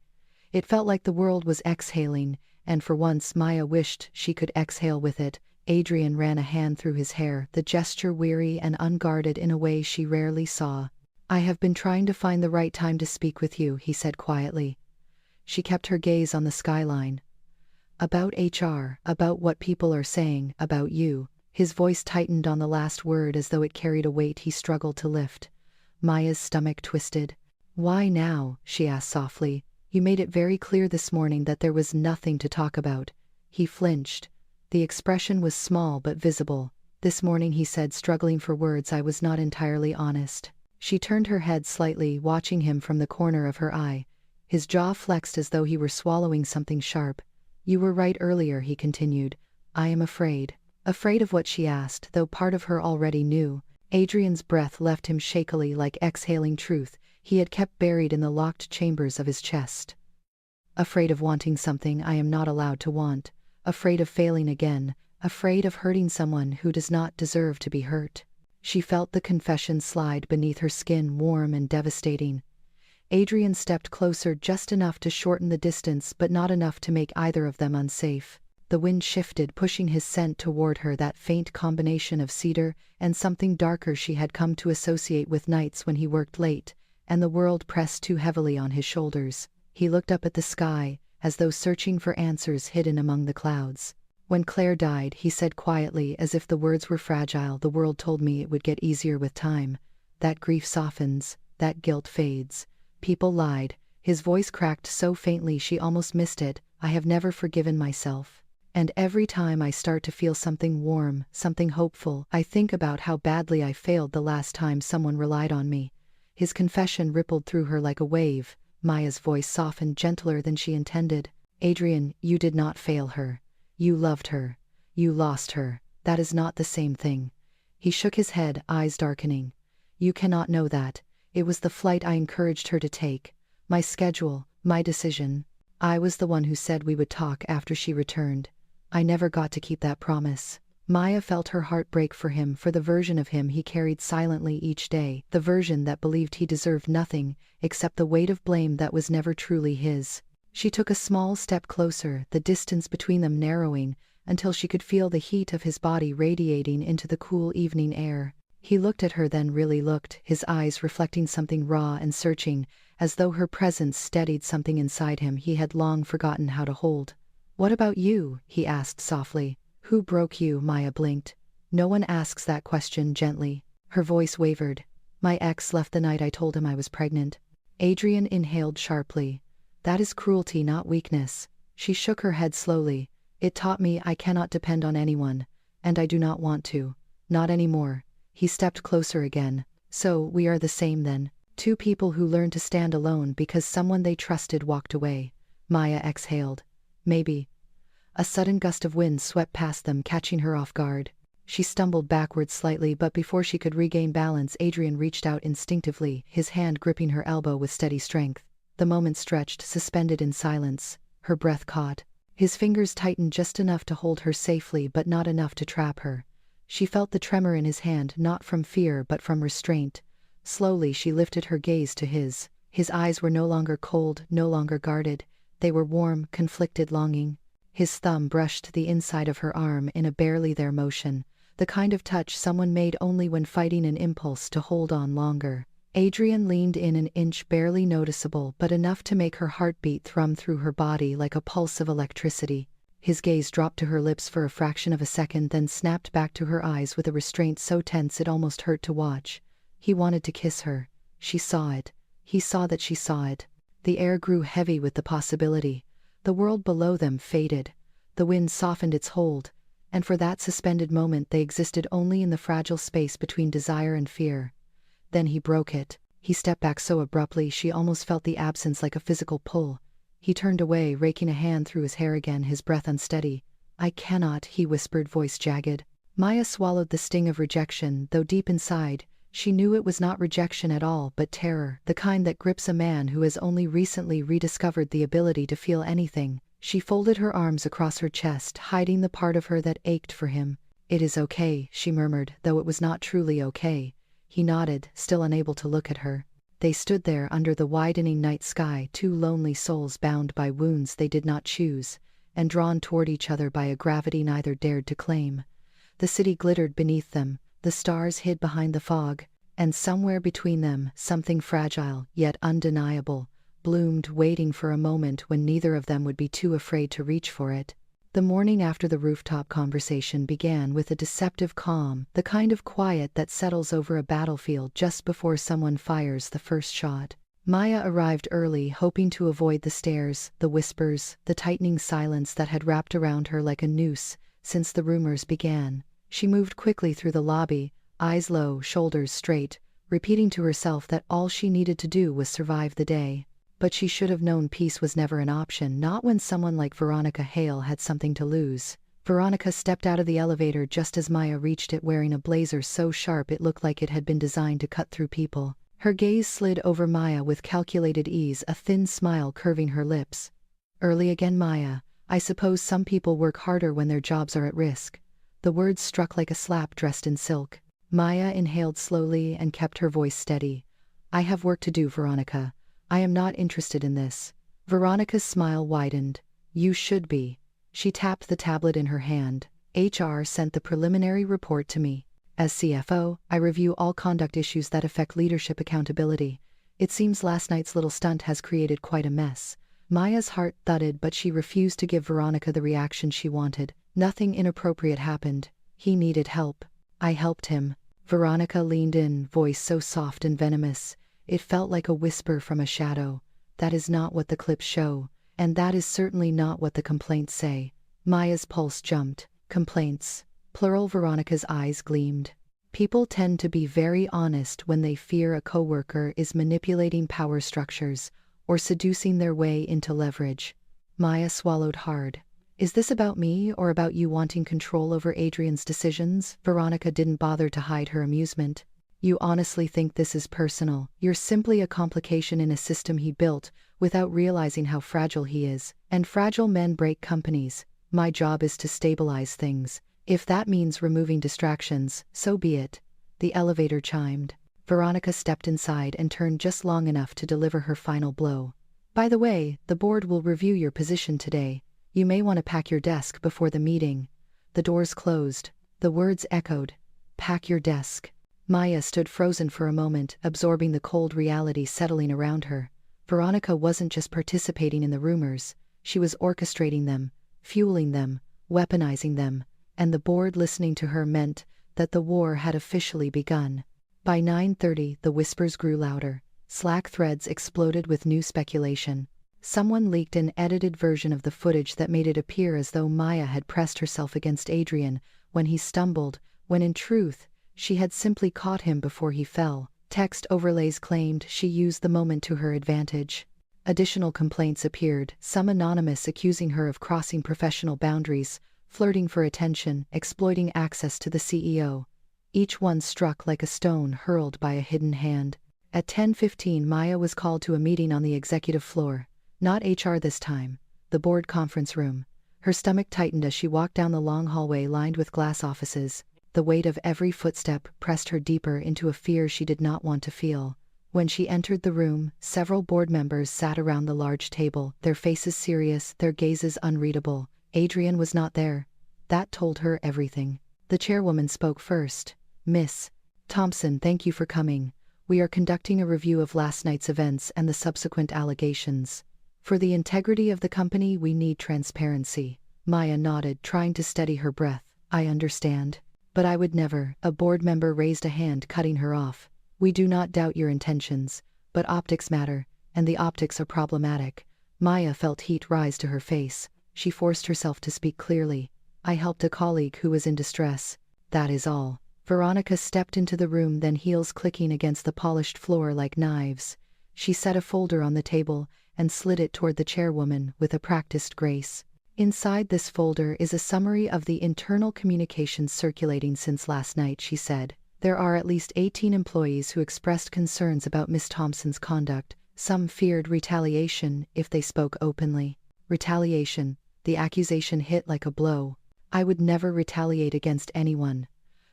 It felt like the world was exhaling, and for once Maya wished she could exhale with it. Adrian ran a hand through his hair, the gesture weary and unguarded in a way she rarely saw. "I have been trying to find the right time to speak with you," he said quietly. She kept her gaze on the skyline. "About HR, about what people are saying, about you." His voice tightened on the last word as though it carried a weight he struggled to lift. Maya's stomach twisted. "Why now?" she asked softly. "You made it very clear this morning that there was nothing to talk about." He flinched. The expression was small but visible. "This morning," he said, struggling for words, "I was not entirely honest." She turned her head slightly, watching him from the corner of her eye. His jaw flexed as though he were swallowing something sharp. "You were right earlier," he continued. "I am afraid." Afraid of what she asked, though part of her already knew. Adrian's breath left him shakily, like exhaling truth he had kept buried in the locked chambers of his chest. "Afraid of wanting something I am not allowed to want. Afraid of failing again. Afraid of hurting someone who does not deserve to be hurt." She felt the confession slide beneath her skin, warm and devastating. Adrian stepped closer just enough to shorten the distance but not enough to make either of them unsafe. The wind shifted, pushing his scent toward her, that faint combination of cedar and something darker she had come to associate with nights when he worked late, and the world pressed too heavily on his shoulders. He looked up at the sky, as though searching for answers hidden among the clouds. "When Claire died," he said quietly, as if the words were fragile, "the world told me it would get easier with time. That grief softens, that guilt fades. People lied." His voice cracked so faintly she almost missed it. "I have never forgiven myself. And every time I start to feel something warm, something hopeful, I think about how badly I failed the last time someone relied on me." His confession rippled through her like a wave. Maya's voice softened, gentler than she intended. "Adrian, you did not fail her. You loved her. You lost her. That is not the same thing." He shook his head, eyes darkening. "You cannot know that. It was the flight I encouraged her to take. My schedule, my decision. I was the one who said we would talk after she returned. I never got to keep that promise." Maya felt her heart break for him, for the version of him he carried silently each day, the version that believed he deserved nothing except the weight of blame that was never truly his. She took a small step closer, the distance between them narrowing, until she could feel the heat of his body radiating into the cool evening air. He looked at her, then really looked, his eyes reflecting something raw and searching, as though her presence steadied something inside him he had long forgotten how to hold. "What about you?" he asked softly. "Who broke you?" Maya blinked. "No one asks that question," gently. Her voice wavered. "My ex left the night I told him I was pregnant." Adrian inhaled sharply. "That is cruelty, not weakness." She shook her head slowly. "It taught me I cannot depend on anyone. And I do not want to. Not anymore." He stepped closer again. "So, we are the same then. Two people who learned to stand alone because someone they trusted walked away." Maya exhaled. "Maybe." A sudden gust of wind swept past them, catching her off guard. She stumbled backward slightly, but before she could regain balance, Adrian reached out instinctively, his hand gripping her elbow with steady strength. The moment stretched, suspended in silence. Her breath caught. His fingers tightened just enough to hold her safely, but not enough to trap her. She felt the tremor in his hand, not from fear but from restraint. Slowly she lifted her gaze to his. His eyes were no longer cold, no longer guarded. They were warm, conflicted longing. His thumb brushed the inside of her arm in a barely there motion, the kind of touch someone made only when fighting an impulse to hold on longer. Adrian leaned in an inch, barely noticeable, but enough to make her heartbeat thrum through her body like a pulse of electricity. His gaze dropped to her lips for a fraction of a second, then snapped back to her eyes with a restraint so tense it almost hurt to watch. He wanted to kiss her. She saw it. He saw that she saw it. The air grew heavy with the possibility. The world below them faded. The wind softened its hold, and for that suspended moment they existed only in the fragile space between desire and fear. Then he broke it. He stepped back so abruptly she almost felt the absence like a physical pull. He turned away, raking a hand through his hair again, his breath unsteady. "I cannot," he whispered, voice jagged. Maya swallowed the sting of rejection, though deep inside, she knew it was not rejection at all, but terror, the kind that grips a man who has only recently rediscovered the ability to feel anything. She folded her arms across her chest, hiding the part of her that ached for him. "It is okay," she murmured, though it was not truly okay. He nodded, still unable to look at her. They stood there under the widening night sky, two lonely souls bound by wounds they did not choose, and drawn toward each other by a gravity neither dared to claim. The city glittered beneath them, the stars hid behind the fog, and somewhere between them, something fragile, yet undeniable, bloomed, waiting for a moment when neither of them would be too afraid to reach for it. The morning after the rooftop conversation began with a deceptive calm, the kind of quiet that settles over a battlefield just before someone fires the first shot. Maya arrived early, hoping to avoid the stares, the whispers, the tightening silence that had wrapped around her like a noose since the rumors began. She moved quickly through the lobby, eyes low, shoulders straight, repeating to herself that all she needed to do was survive the day. But she should have known peace was never an option, not when someone like Veronica Hale had something to lose. Veronica stepped out of the elevator just as Maya reached it, wearing a blazer so sharp it looked like it had been designed to cut through people. Her gaze slid over Maya with calculated ease, a thin smile curving her lips. "Early again, Maya. I suppose some people work harder when their jobs are at risk." The words struck like a slap dressed in silk. Maya inhaled slowly and kept her voice steady. "I have work to do, Veronica. I am not interested in this. Veronica's smile widened. You should be. She tapped the tablet in her hand. HR sent the preliminary report to me. As CFO, I review all conduct issues that affect leadership accountability. It seems last night's little stunt has created quite a mess. Maya's heart thudded, but she refused to give Veronica the reaction she wanted. Nothing inappropriate happened. He needed help. I helped him. Veronica leaned in, voice so soft and venomous. It felt like a whisper from a shadow. That is not what the clips show, and that is certainly not what the complaints say. Maya's pulse jumped. Complaints. Plural. Veronica's eyes gleamed. People tend to be very honest when they fear a coworker is manipulating power structures or seducing their way into leverage. Maya swallowed hard. Is this about me or about you wanting control over Adrian's decisions? Veronica didn't bother to hide her amusement. You honestly think this is personal? You're simply a complication in a system he built without realizing how fragile he is. And fragile men break companies. My job is to stabilize things. If that means removing distractions, so be it. The elevator chimed. Veronica stepped inside and turned just long enough to deliver her final blow. By the way, the board will review your position today. You may want to pack your desk before the meeting. The doors closed. The words echoed. Pack your desk. Maya stood frozen for a moment, absorbing the cold reality settling around her. Veronica wasn't just participating in the rumors, she was orchestrating them, fueling them, weaponizing them, and the board listening to her meant that the war had officially begun. By 9:30, the whispers grew louder. Slack threads exploded with new speculation. Someone leaked an edited version of the footage that made it appear as though Maya had pressed herself against Adrian when he stumbled, when in truth, she had simply caught him before he fell. Text overlays claimed she used the moment to her advantage. Additional complaints appeared, some anonymous, accusing her of crossing professional boundaries, flirting for attention, exploiting access to the CEO. Each one struck like a stone hurled by a hidden hand. At 10:15, Maya was called to a meeting on the executive floor. Not HR this time. The board conference room. Her stomach tightened as she walked down the long hallway lined with glass offices. The weight of every footstep pressed her deeper into a fear she did not want to feel. When she entered the room, several board members sat around the large table, their faces serious, their gazes unreadable. Adrian was not there. That told her everything. The chairwoman spoke first. Miss Thompson, thank you for coming. We are conducting a review of last night's events and the subsequent allegations. For the integrity of the company, we need transparency. Maya nodded, trying to steady her breath. I understand. But I would never. A board member raised a hand, cutting her off. We do not doubt your intentions, but optics matter, and the optics are problematic. Maya felt heat rise to her face. She forced herself to speak clearly. I helped a colleague who was in distress. That is all. Veronica stepped into the room, then heels clicking against the polished floor like knives. She set a folder on the table and slid it toward the chairwoman with a practiced grace. Inside this folder is a summary of the internal communications circulating since last night, she said. There are at least 18 employees who expressed concerns about Miss Thompson's conduct. Some feared retaliation if they spoke openly. Retaliation. The accusation hit like a blow. I would never retaliate against anyone.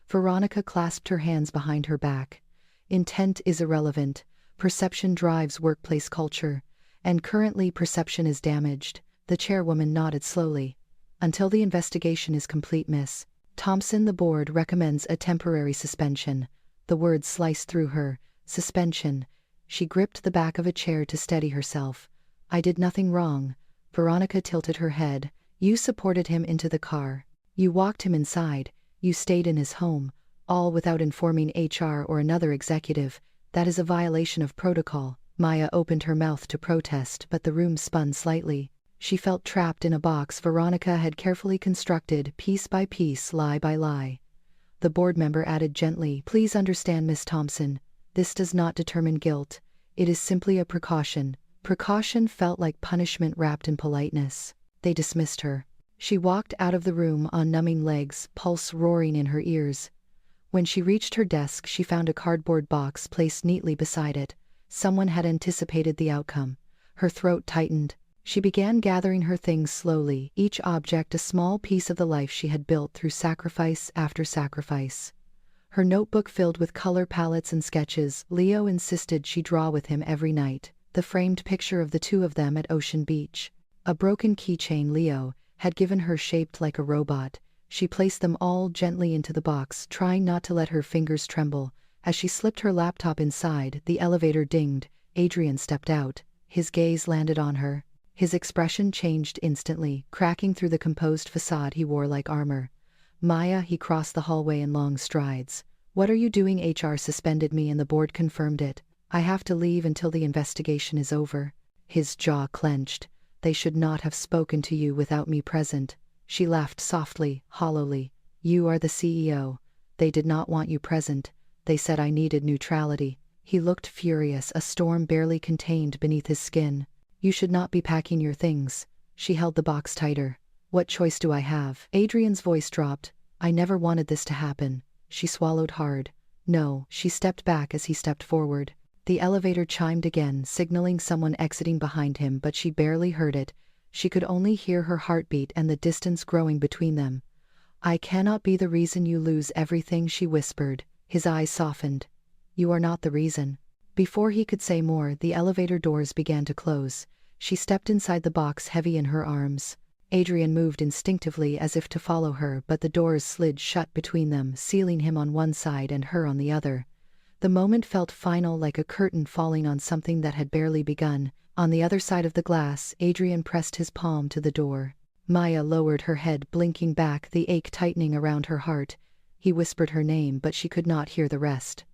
Veronica clasped her hands behind her back. Intent is irrelevant. Perception drives workplace culture. And currently perception is damaged. The chairwoman nodded slowly. Until the investigation is complete, Miss Thompson, the board recommends a temporary suspension. The words sliced through her. Suspension. She gripped the back of a chair to steady herself. I did nothing wrong. Veronica tilted her head. You supported him into the car. You walked him inside. You stayed in his home. All without informing HR or another executive. That is a violation of protocol. Maya opened her mouth to protest, but the room spun slightly. She felt trapped in a box Veronica had carefully constructed, piece by piece, lie by lie. The board member added gently, Please understand, Miss Thompson, this does not determine guilt. It is simply a precaution. Precaution felt like punishment wrapped in politeness. They dismissed her. She walked out of the room on numbing legs, pulse roaring in her ears. When she reached her desk, she found a cardboard box placed neatly beside it. Someone had anticipated the outcome. Her throat tightened. She began gathering her things slowly, each object a small piece of the life she had built through sacrifice after sacrifice. Her notebook filled with color palettes and sketches. Leo insisted she draw with him every night. the framed picture of the two of them at Ocean Beach. A broken keychain Leo had given her shaped like a robot. She placed them all gently into the box, trying not to let her fingers tremble. As she slipped her laptop inside, the elevator dinged. Adrian stepped out. His gaze landed on her. His expression changed instantly, cracking through the composed facade he wore like armor. Maya, he crossed the hallway in long strides. What are you doing? HR suspended me and the board confirmed it. I have to leave until the investigation is over. His jaw clenched. They should not have spoken to you without me present. She laughed softly, hollowly. You are the CEO. They did not want you present. They said I needed neutrality. He looked furious, a storm barely contained beneath his skin. You should not be packing your things. She held the box tighter. What choice do I have? Adrian's voice dropped. I never wanted this to happen. She swallowed hard. No, she stepped back as he stepped forward. The elevator chimed again, signaling someone exiting behind him, but she barely heard it. She could only hear her heartbeat and the distance growing between them. I cannot be the reason you lose everything, she whispered. His eyes softened. You are not the reason. Before he could say more, the elevator doors began to close. She stepped inside the box, heavy in her arms. Adrian moved instinctively as if to follow her, but the doors slid shut between them, sealing him on one side and her on the other. The moment felt final, like a curtain falling on something that had barely begun. On the other side of the glass, Adrian pressed his palm to the door. Maya lowered her head, blinking back, the ache tightening around her heart. He whispered her name, but she could not hear the rest.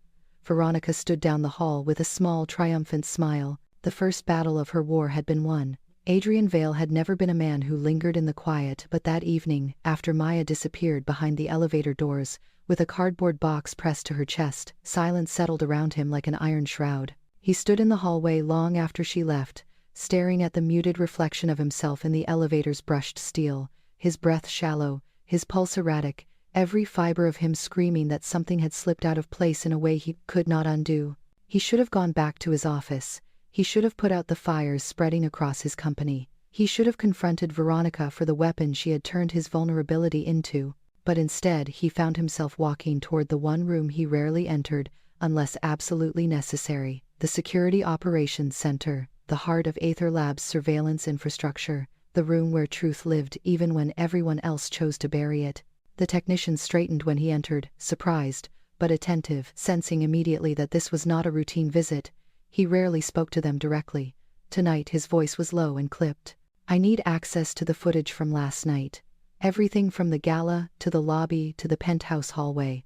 Veronica stood down the hall with a small, triumphant smile. The first battle of her war had been won. Adrian Vale had never been a man who lingered in the quiet, but that evening, after Maya disappeared behind the elevator doors, with a cardboard box pressed to her chest, silence settled around him like an iron shroud. He stood in the hallway long after she left, staring at the muted reflection of himself in the elevator's brushed steel, his breath shallow, his pulse erratic, every fiber of him screaming that something had slipped out of place in a way he could not undo. He should have gone back to his office. He should have put out the fires spreading across his company. He should have confronted Veronica for the weapon she had turned his vulnerability into. But instead, he found himself walking toward the one room he rarely entered, unless absolutely necessary, the Security Operations Center, the heart of Aether Labs' surveillance infrastructure, the room where truth lived even when everyone else chose to bury it. The technician straightened when he entered, surprised, but attentive, sensing immediately that this was not a routine visit. He rarely spoke to them directly. Tonight his voice was low and clipped. I need access to the footage from last night. Everything from the gala, to the lobby, to the penthouse hallway.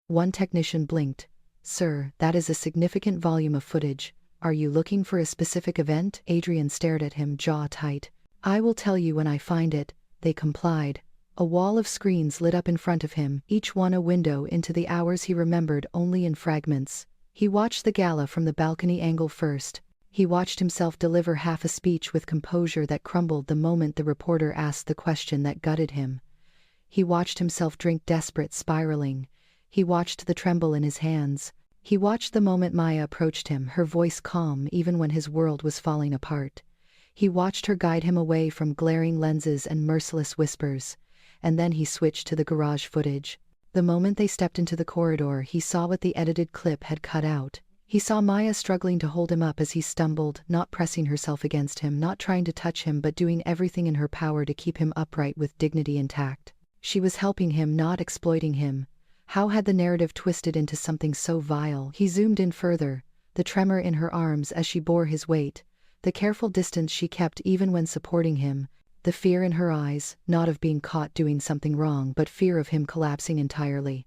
One technician blinked. Sir, that is a significant volume of footage. Are you looking for a specific event? Adrian stared at him, jaw tight. I will tell you when I find it. They complied. A wall of screens lit up in front of him, each one a window into the hours he remembered only in fragments. He watched the gala from the balcony angle first. He watched himself deliver half a speech with composure that crumbled the moment the reporter asked the question that gutted him. He watched himself drink, desperate, spiraling. He watched the tremble in his hands. He watched the moment Maya approached him, her voice calm even when his world was falling apart. He watched her guide him away from glaring lenses and merciless whispers. And then he switched to the garage footage. The moment they stepped into the corridor, he saw what the edited clip had cut out. He saw Maya struggling to hold him up as he stumbled, not pressing herself against him, not trying to touch him, but doing everything in her power to keep him upright with dignity intact. She was helping him, not exploiting him. How had the narrative twisted into something so vile? He zoomed in further, the tremor in her arms as she bore his weight, the careful distance she kept even when supporting him, the fear in her eyes, not of being caught doing something wrong, but fear of him collapsing entirely.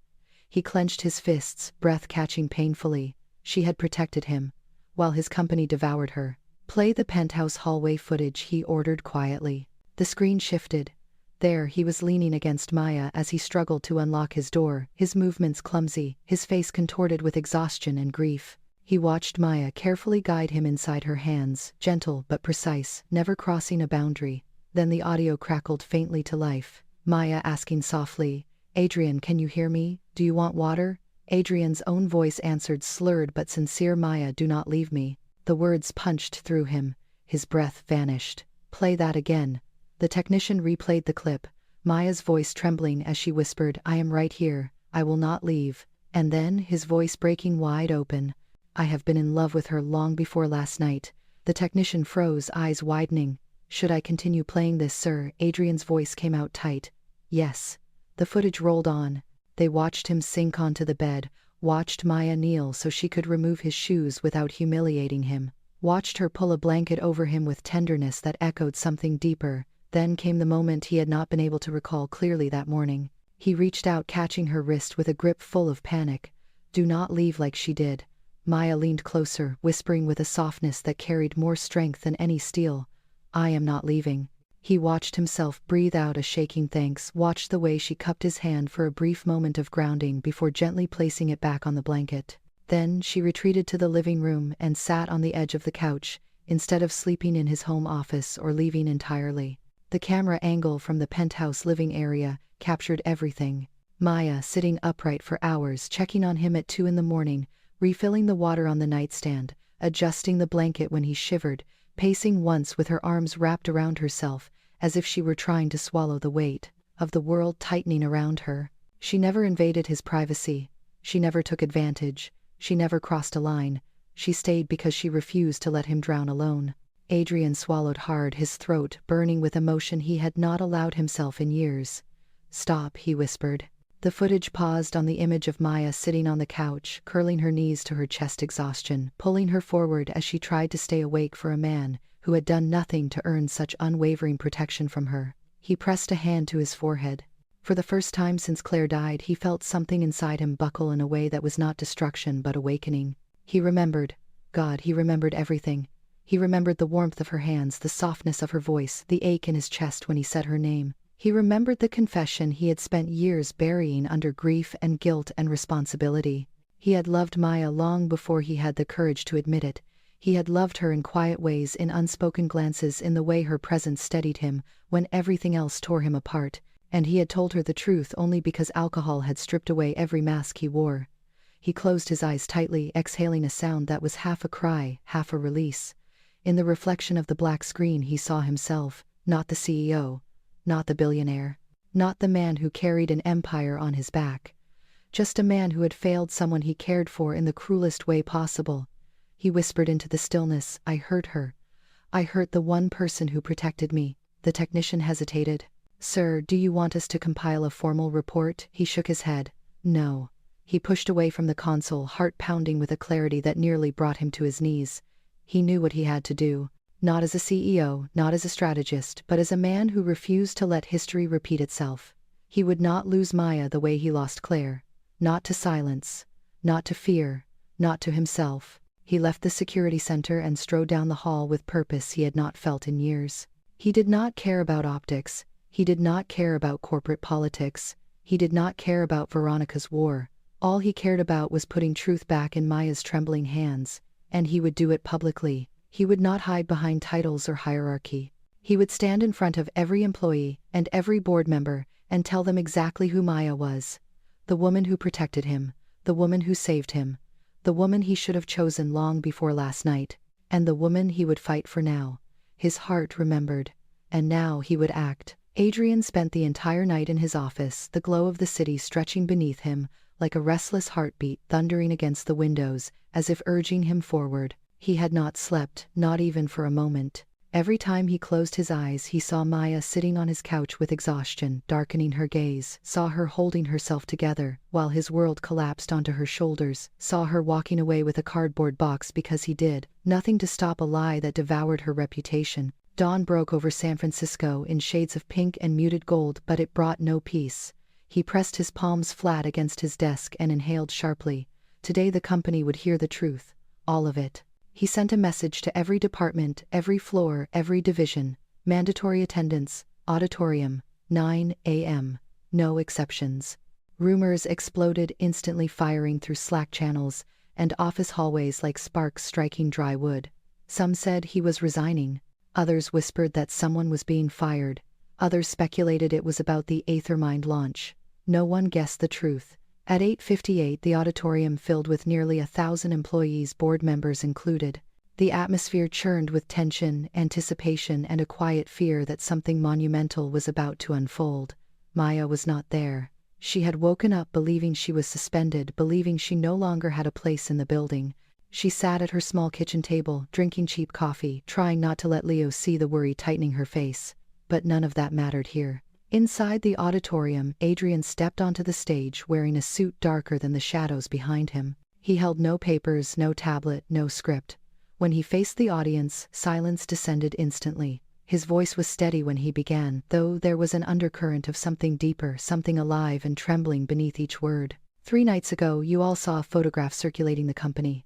He clenched his fists, breath catching painfully. She had protected him, while his company devoured her. Play the penthouse hallway footage, he ordered quietly. The screen shifted. There he was leaning against Maya as he struggled to unlock his door, his movements clumsy, his face contorted with exhaustion and grief. He watched Maya carefully guide him inside her hands, gentle but precise, never crossing a boundary. Then the audio crackled faintly to life. Maya asking softly, Adrian, can you hear me? Do you want water? Adrian's own voice answered, slurred but sincere, Maya, do not leave me. The words punched through him. His breath vanished. Play that again. The technician replayed the clip, Maya's voice trembling as she whispered, I am right here. I will not leave. And then, his voice breaking wide open. I have been in love with her long before last night. The technician froze, eyes widening. "Should I continue playing this, sir?" Adrian's voice came out tight. "Yes." The footage rolled on. They watched him sink onto the bed, watched Maya kneel so she could remove his shoes without humiliating him, watched her pull a blanket over him with tenderness that echoed something deeper. Then came the moment he had not been able to recall clearly that morning. He reached out, catching her wrist with a grip full of panic. "Do not leave like she did." Maya leaned closer, whispering with a softness that carried more strength than any steel. "I am not leaving." He watched himself breathe out a shaking thanks, watched the way she cupped his hand for a brief moment of grounding before gently placing it back on the blanket. Then she retreated to the living room and sat on the edge of the couch, instead of sleeping in his home office or leaving entirely. The camera angle from the penthouse living area captured everything. Maya sitting upright for hours, checking on him at 2 a.m, refilling the water on the nightstand, adjusting the blanket when he shivered, pacing once with her arms wrapped around herself, as if she were trying to swallow the weight of the world tightening around her. She never invaded his privacy. She never took advantage. She never crossed a line. She stayed because she refused to let him drown alone. Adrian swallowed hard, his throat burning with emotion he had not allowed himself in years. "Stop," he whispered. The footage paused on the image of Maya sitting on the couch, curling her knees to her chest, exhaustion pulling her forward as she tried to stay awake for a man who had done nothing to earn such unwavering protection from her. He pressed a hand to his forehead. For the first time since Claire died, he felt something inside him buckle in a way that was not destruction but awakening. He remembered. God, he remembered everything. He remembered the warmth of her hands, the softness of her voice, the ache in his chest when he said her name. He remembered the confession he had spent years burying under grief and guilt and responsibility. He had loved Maya long before he had the courage to admit it. He had loved her in quiet ways, in unspoken glances, in the way her presence steadied him when everything else tore him apart. And he had told her the truth only because alcohol had stripped away every mask he wore. He closed his eyes tightly, exhaling a sound that was half a cry, half a release. In the reflection of the black screen he saw himself, not the CEO, not the billionaire, not the man who carried an empire on his back. Just a man who had failed someone he cared for in the cruelest way possible. He whispered into the stillness, "I hurt her. I hurt the one person who protected me." The technician hesitated. "Sir, do you want us to compile a formal report?" He shook his head. "No." He pushed away from the console, heart pounding with a clarity that nearly brought him to his knees. He knew what he had to do. Not as a CEO, not as a strategist, but as a man who refused to let history repeat itself. He would not lose Maya the way he lost Claire. Not to silence. Not to fear. Not to himself. He left the security center and strode down the hall with purpose he had not felt in years. He did not care about optics. He did not care about corporate politics. He did not care about Veronica's war. All he cared about was putting truth back in Maya's trembling hands. And he would do it publicly. He would not hide behind titles or hierarchy. He would stand in front of every employee and every board member and tell them exactly who Maya was. The woman who protected him. The woman who saved him. The woman he should have chosen long before last night. And the woman he would fight for now. His heart remembered. And now he would act. Adrian spent the entire night in his office, the glow of the city stretching beneath him, like a restless heartbeat thundering against the windows, as if urging him forward. He had not slept, not even for a moment. Every time he closed his eyes, he saw Maya sitting on his couch with exhaustion darkening her gaze, saw her holding herself together while his world collapsed onto her shoulders, saw her walking away with a cardboard box because he did nothing to stop a lie that devoured her reputation. Dawn broke over San Francisco in shades of pink and muted gold, but it brought no peace. He pressed his palms flat against his desk and inhaled sharply. Today the company would hear the truth. All of it. He sent a message to every department, every floor, every division. Mandatory attendance, auditorium, 9 a.m. No exceptions. Rumors exploded, instantly firing through Slack channels and office hallways like sparks striking dry wood. Some said he was resigning. Others whispered that someone was being fired. Others speculated it was about the Aethermind launch. No one guessed the truth. At 8:58, the auditorium filled with nearly 1,000 employees, board members included. The atmosphere churned with tension, anticipation, and a quiet fear that something monumental was about to unfold. Maya was not there. She had woken up believing she was suspended, believing she no longer had a place in the building. She sat at her small kitchen table, drinking cheap coffee, trying not to let Leo see the worry tightening her face. But none of that mattered here. Inside the auditorium, Adrian stepped onto the stage wearing a suit darker than the shadows behind him. He held no papers, no tablet, no script. When he faced the audience, silence descended instantly. His voice was steady when he began, though there was an undercurrent of something deeper, something alive and trembling beneath each word. 3 nights ago, you all saw a photograph circulating the company.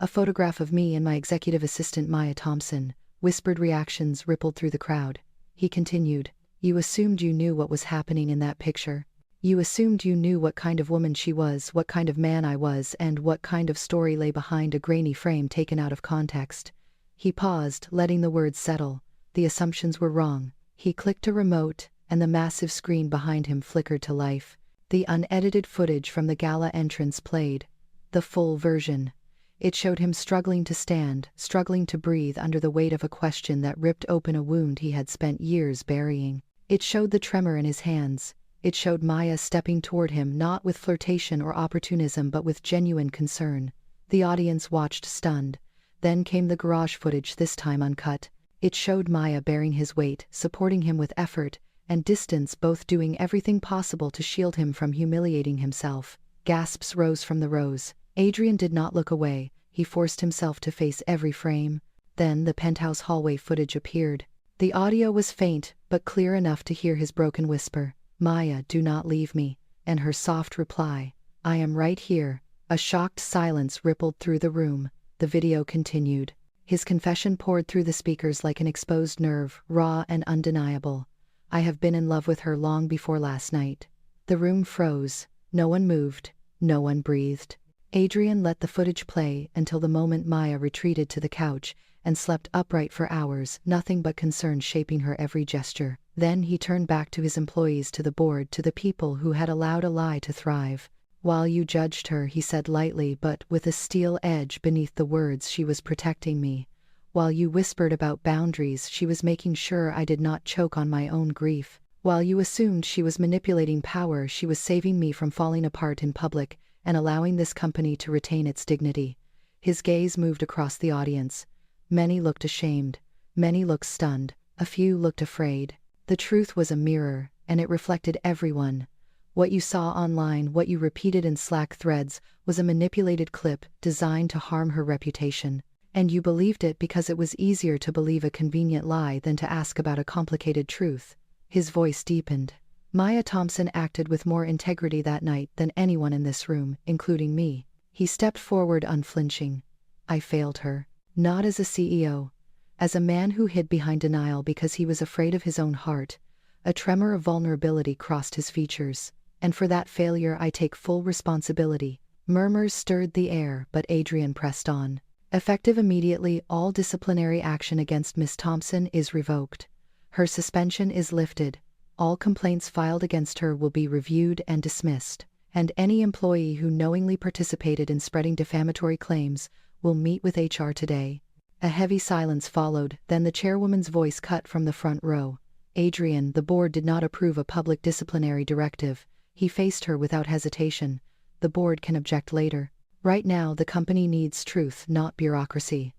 A photograph of me and my executive assistant Maya Thompson. Whispered reactions rippled through the crowd. He continued, "You assumed you knew what was happening in that picture. You assumed you knew what kind of woman she was, what kind of man I was, and what kind of story lay behind a grainy frame taken out of context." He paused, letting the words settle. The assumptions were wrong. He clicked a remote, and the massive screen behind him flickered to life. The unedited footage from the gala entrance played. The full version. It showed him struggling to stand, struggling to breathe under the weight of a question that ripped open a wound he had spent years burying. It showed the tremor in his hands. It showed Maya stepping toward him not with flirtation or opportunism but with genuine concern. The audience watched stunned. Then came the garage footage, this time uncut. It showed Maya bearing his weight, supporting him with effort and distance, both doing everything possible to shield him from humiliating himself. Gasps rose from the rows. Adrian did not look away. He forced himself to face every frame. Then the penthouse hallway footage appeared. The audio was faint, but clear enough to hear his broken whisper, "Maya, do not leave me," and her soft reply, "I am right here." A shocked silence rippled through the room. The video continued. His confession poured through the speakers like an exposed nerve, raw and undeniable. "I have been in love with her long before last night." The room froze. No one moved. No one breathed. Adrian let the footage play until the moment Maya retreated to the couch and slept upright for hours, nothing but concern shaping her every gesture. Then he turned back to his employees, to the board, to the people who had allowed a lie to thrive. "While you judged her," he said lightly but with a steel edge beneath the words, "she was protecting me. While you whispered about boundaries, she was making sure I did not choke on my own grief. While you assumed she was manipulating power, she was saving me from falling apart in public and allowing this company to retain its dignity." His gaze moved across the audience. Many looked ashamed. Many looked stunned. A few looked afraid. The truth was a mirror, and it reflected everyone. What you saw online, what you repeated in Slack threads, was a manipulated clip designed to harm her reputation. And you believed it because it was easier to believe a convenient lie than to ask about a complicated truth. His voice deepened. "Maya Thompson acted with more integrity that night than anyone in this room, including me." He stepped forward unflinching. "I failed her. Not as a CEO. As a man who hid behind denial because he was afraid of his own heart." A tremor of vulnerability crossed his features. "And for that failure I take full responsibility." Murmurs stirred the air, but Adrian pressed on. "Effective immediately, all disciplinary action against Miss Thompson is revoked. Her suspension is lifted. All complaints filed against her will be reviewed and dismissed. And any employee who knowingly participated in spreading defamatory claims will meet with HR today." A heavy silence followed, then the chairwoman's voice cut from the front row. "Adrian, the board did not approve a public disciplinary directive." He faced her without hesitation. "The board can object later. Right now, the company needs truth, not bureaucracy."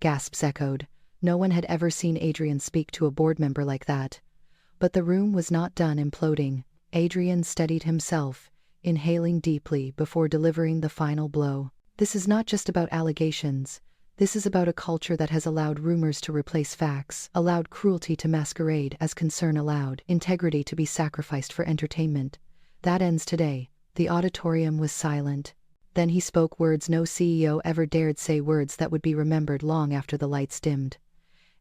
Gasps echoed. No one had ever seen Adrian speak to a board member like that. But the room was not done imploding. Adrian steadied himself, inhaling deeply before delivering the final blow. "This is not just about allegations. This is about a culture that has allowed rumors to replace facts, allowed cruelty to masquerade as concern, allowed integrity to be sacrificed for entertainment. That ends today." The auditorium was silent. Then he spoke words no CEO ever dared say, words that would be remembered long after the lights dimmed.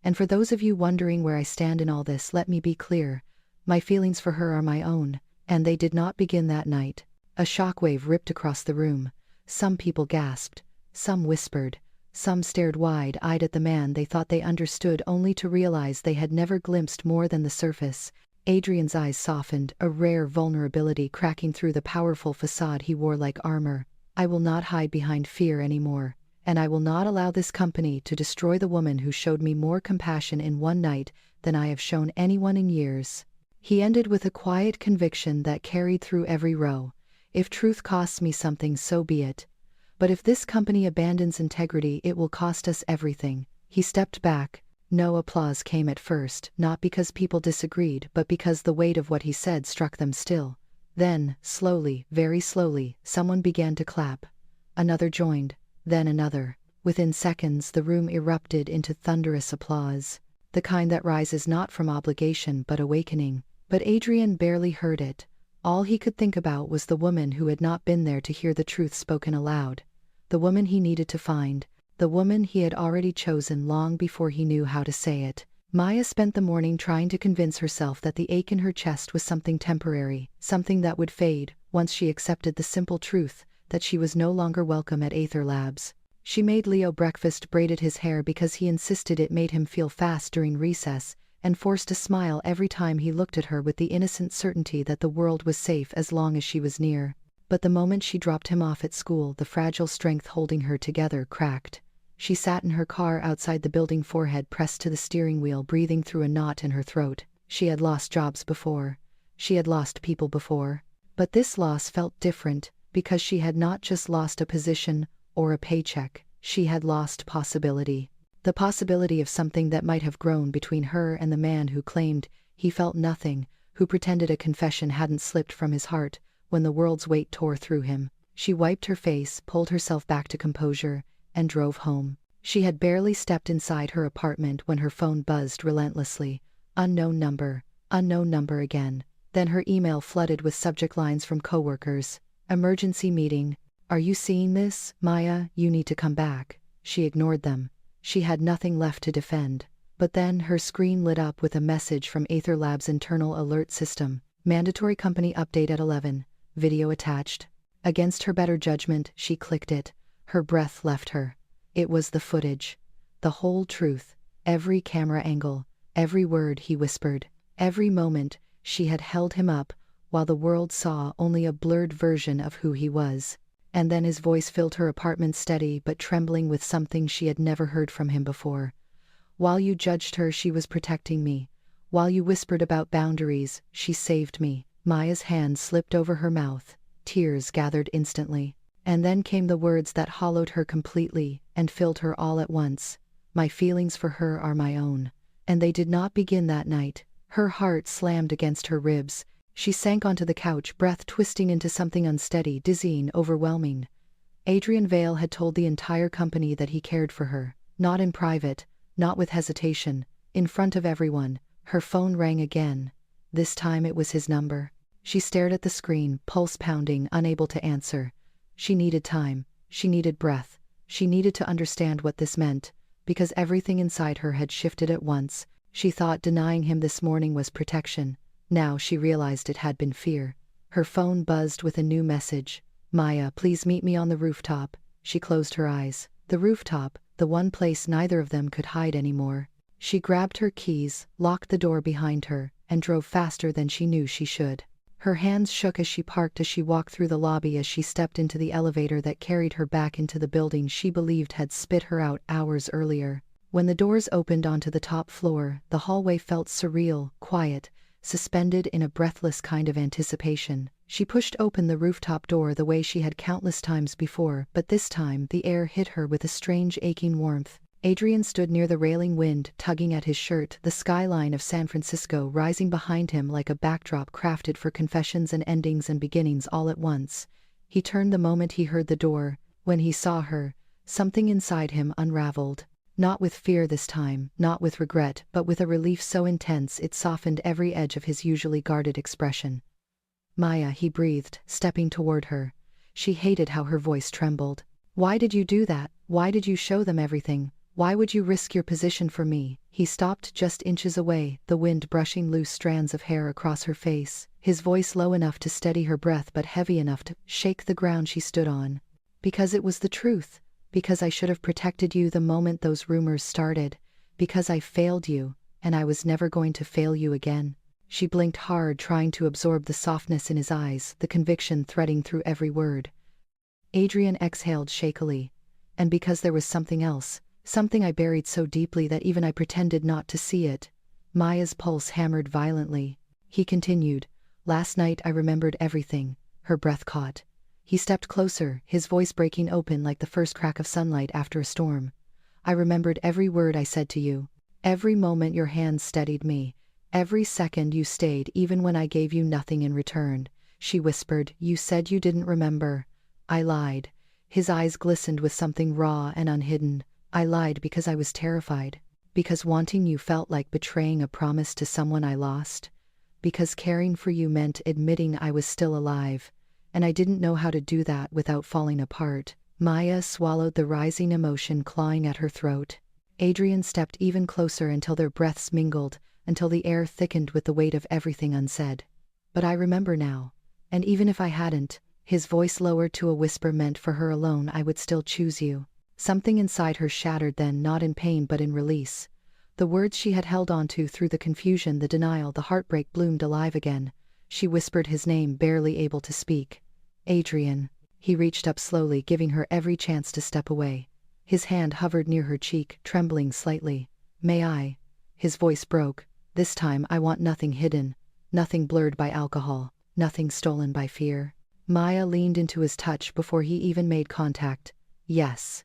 "And for those of you wondering where I stand in all this, let me be clear. My feelings for her are my own, and they did not begin that night." A shockwave ripped across the room. Some people gasped. Some whispered. Some stared wide-eyed at the man they thought they understood, only to realize they had never glimpsed more than the surface. Adrian's eyes softened, a rare vulnerability cracking through the powerful facade he wore like armor. "I will not hide behind fear anymore. And I will not allow this company to destroy the woman who showed me more compassion in one night than I have shown anyone in years." He ended with a quiet conviction that carried through every row. "If truth costs me something, so be it. But if this company abandons integrity, it will cost us everything. He stepped back. No applause came at first, not because people disagreed, but because the weight of what he said struck them still. Then, slowly, very slowly, someone began to clap. Another joined, then another. Within seconds, the room erupted into thunderous applause, the kind that rises not from obligation but awakening. But Adrian barely heard it. All he could think about was the woman who had not been there to hear the truth spoken aloud. The woman he needed to find. The woman he had already chosen long before he knew how to say it. Maya spent the morning trying to convince herself that the ache in her chest was something temporary, something that would fade, once she accepted the simple truth that she was no longer welcome at Aether Labs. She made Leo breakfast, braided his hair because he insisted it made him feel fast during recess, and forced a smile every time he looked at her with the innocent certainty that the world was safe as long as she was near. But the moment she dropped him off at school, the fragile strength holding her together cracked. She sat in her car outside the building, forehead pressed to the steering wheel, breathing through a knot in her throat. She had lost jobs before. She had lost people before. But this loss felt different, because she had not just lost a position or a paycheck. She had lost possibility. The possibility of something that might have grown between her and the man who claimed he felt nothing, who pretended a confession hadn't slipped from his heart when the world's weight tore through him. She wiped her face, pulled herself back to composure, and drove home. She had barely stepped inside her apartment when her phone buzzed relentlessly. Unknown number again. Then her email flooded with subject lines from coworkers. Emergency meeting. Are you seeing this, Maya? You need to come back. She ignored them. She had nothing left to defend. But then her screen lit up with a message from Aether Labs' internal alert system. Mandatory company update at 11. Video attached. Against her better judgment, she clicked it. Her breath left her. It was the footage. The whole truth. Every camera angle. Every word he whispered. Every moment she had held him up, while the world saw only a blurred version of who he was. And then his voice filled her apartment, steady but trembling with something she had never heard from him before. While you judged her, she was protecting me. While you whispered about boundaries, she saved me. Maya's hand slipped over her mouth. Tears gathered instantly. And then came the words that hollowed her completely and filled her all at once. My feelings for her are my own. And they did not begin that night. Her heart slammed against her ribs. She sank onto the couch, breath twisting into something unsteady, dizzying, overwhelming. Adrian Vale had told the entire company that he cared for her. Not in private, not with hesitation, in front of everyone. Her phone rang again. This time it was his number. She stared at the screen, pulse pounding, unable to answer. She needed time. She needed breath. She needed to understand what this meant, because everything inside her had shifted at once. She thought denying him this morning was protection. Now she realized it had been fear. Her phone buzzed with a new message. Maya, please meet me on the rooftop. She closed her eyes. The rooftop, the one place neither of them could hide anymore. She grabbed her keys, locked the door behind her, and drove faster than she knew she should. Her hands shook as she parked, as she walked through the lobby, as she stepped into the elevator that carried her back into the building she believed had spit her out hours earlier. When the doors opened onto the top floor, the hallway felt surreal, quiet, suspended in a breathless kind of anticipation. She pushed open the rooftop door the way she had countless times before, but this time the air hit her with a strange aching warmth. Adrian stood near the railing, wind tugging at his shirt, the skyline of San Francisco rising behind him like a backdrop crafted for confessions and endings and beginnings all at once. He turned the moment he heard the door. When he saw her, something inside him unraveled. Not with fear this time, not with regret, but with a relief so intense it softened every edge of his usually guarded expression. Maya, he breathed, stepping toward her. She hated how her voice trembled. Why did you do that? Why did you show them everything? Why would you risk your position for me? He stopped just inches away, the wind brushing loose strands of hair across her face, his voice low enough to steady her breath but heavy enough to shake the ground she stood on. Because it was the truth. Because I should have protected you the moment those rumors started. Because I failed you, and I was never going to fail you again. She blinked hard, trying to absorb the softness in his eyes, the conviction threading through every word. Adrian exhaled shakily. And because there was something else, something I buried so deeply that even I pretended not to see it. Maya's pulse hammered violently. He continued. Last night I remembered everything. Her breath caught. He stepped closer, his voice breaking open like the first crack of sunlight after a storm. I remembered every word I said to you. Every moment your hands steadied me. Every second you stayed even when I gave you nothing in return. She whispered, you said you didn't remember. I lied. His eyes glistened with something raw and unhidden. I lied because I was terrified. Because wanting you felt like betraying a promise to someone I lost. Because caring for you meant admitting I was still alive. And I didn't know how to do that without falling apart. Maya swallowed the rising emotion clawing at her throat. Adrian stepped even closer until their breaths mingled, until the air thickened with the weight of everything unsaid. But I remember now. And even if I hadn't, his voice lowered to a whisper meant for her alone, I would still choose you. Something inside her shattered then, not in pain but in release. The words she had held onto through the confusion, the denial, the heartbreak bloomed alive again. She whispered his name, barely able to speak. Adrian. He reached up slowly, giving her every chance to step away. His hand hovered near her cheek, trembling slightly. May I? His voice broke. This time I want nothing hidden. Nothing blurred by alcohol. Nothing stolen by fear. Maya leaned into his touch before he even made contact. Yes.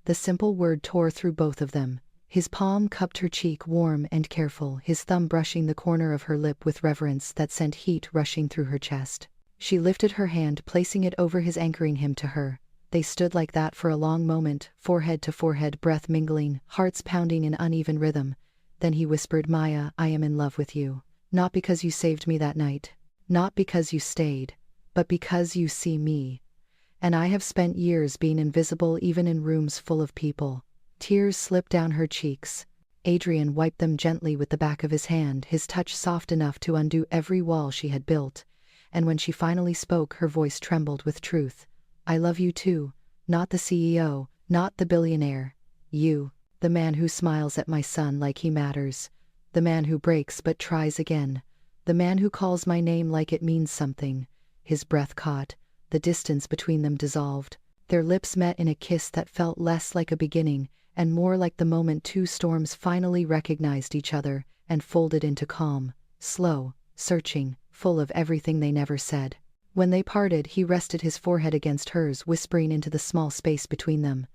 The simple word tore through both of them. His palm cupped her cheek, warm and careful, his thumb brushing the corner of her lip with reverence that sent heat rushing through her chest. She lifted her hand, placing it over his, anchoring him to her. They stood like that for a long moment, forehead to forehead, breath mingling, hearts pounding in uneven rhythm. Then he whispered, Maya, I am in love with you. Not because you saved me that night. Not because you stayed. But because you see me. And I have spent years being invisible even in rooms full of people. Tears slipped down her cheeks. Adrian wiped them gently with the back of his hand, his touch soft enough to undo every wall she had built. And when she finally spoke, her voice trembled with truth. I love you too. Not the CEO, not the billionaire. You, the man who smiles at my son like he matters. The man who breaks but tries again. The man who calls my name like it means something. His breath caught. The distance between them dissolved. Their lips met in a kiss that felt less like a beginning and more like the moment two storms finally recognized each other and folded into calm, slow, searching, full of everything they never said. When they parted, he rested his forehead against hers, whispering into the small space between them.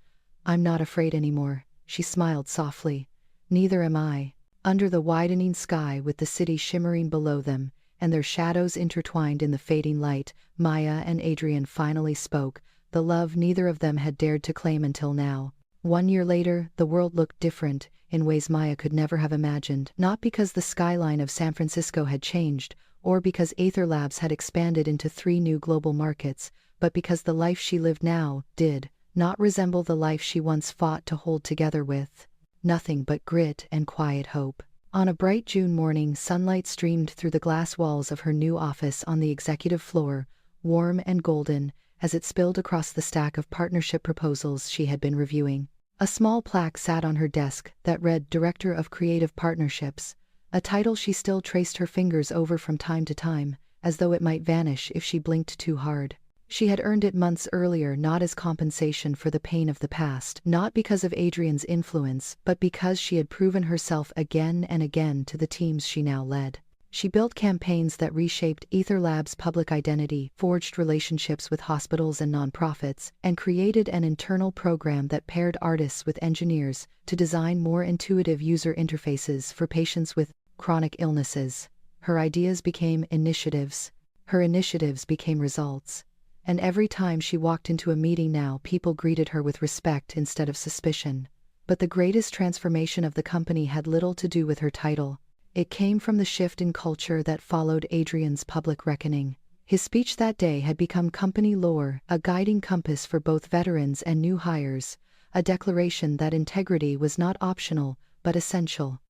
I'm not afraid anymore. She smiled softly. Neither am I. Under the widening sky, with the city shimmering below them, and their shadows intertwined in the fading light, Maya and Adrian finally spoke, the love neither of them had dared to claim until now. 1 year later, the world looked different, in ways Maya could never have imagined, not because the skyline of San Francisco had changed, or because Aether Labs had expanded into 3 new global markets, but because the life she lived now did not resemble the life she once fought to hold together with. Nothing but grit and quiet hope. On a bright June morning, sunlight streamed through the glass walls of her new office on the executive floor, warm and golden, as it spilled across the stack of partnership proposals she had been reviewing. A small plaque sat on her desk that read Director of Creative Partnerships, a title she still traced her fingers over from time to time, as though it might vanish if she blinked too hard. She had earned it months earlier, not as compensation for the pain of the past, not because of Adrian's influence, but because she had proven herself again and again to the teams she now led. She built campaigns that reshaped Aether Labs' public identity, forged relationships with hospitals and nonprofits, and created an internal program that paired artists with engineers to design more intuitive user interfaces for patients with chronic illnesses. Her ideas became initiatives. Her initiatives became results. And every time she walked into a meeting now, people greeted her with respect instead of suspicion. But the greatest transformation of the company had little to do with her title. It came from the shift in culture that followed Adrian's public reckoning. His speech that day had become company lore, a guiding compass for both veterans and new hires, a declaration that integrity was not optional, but essential.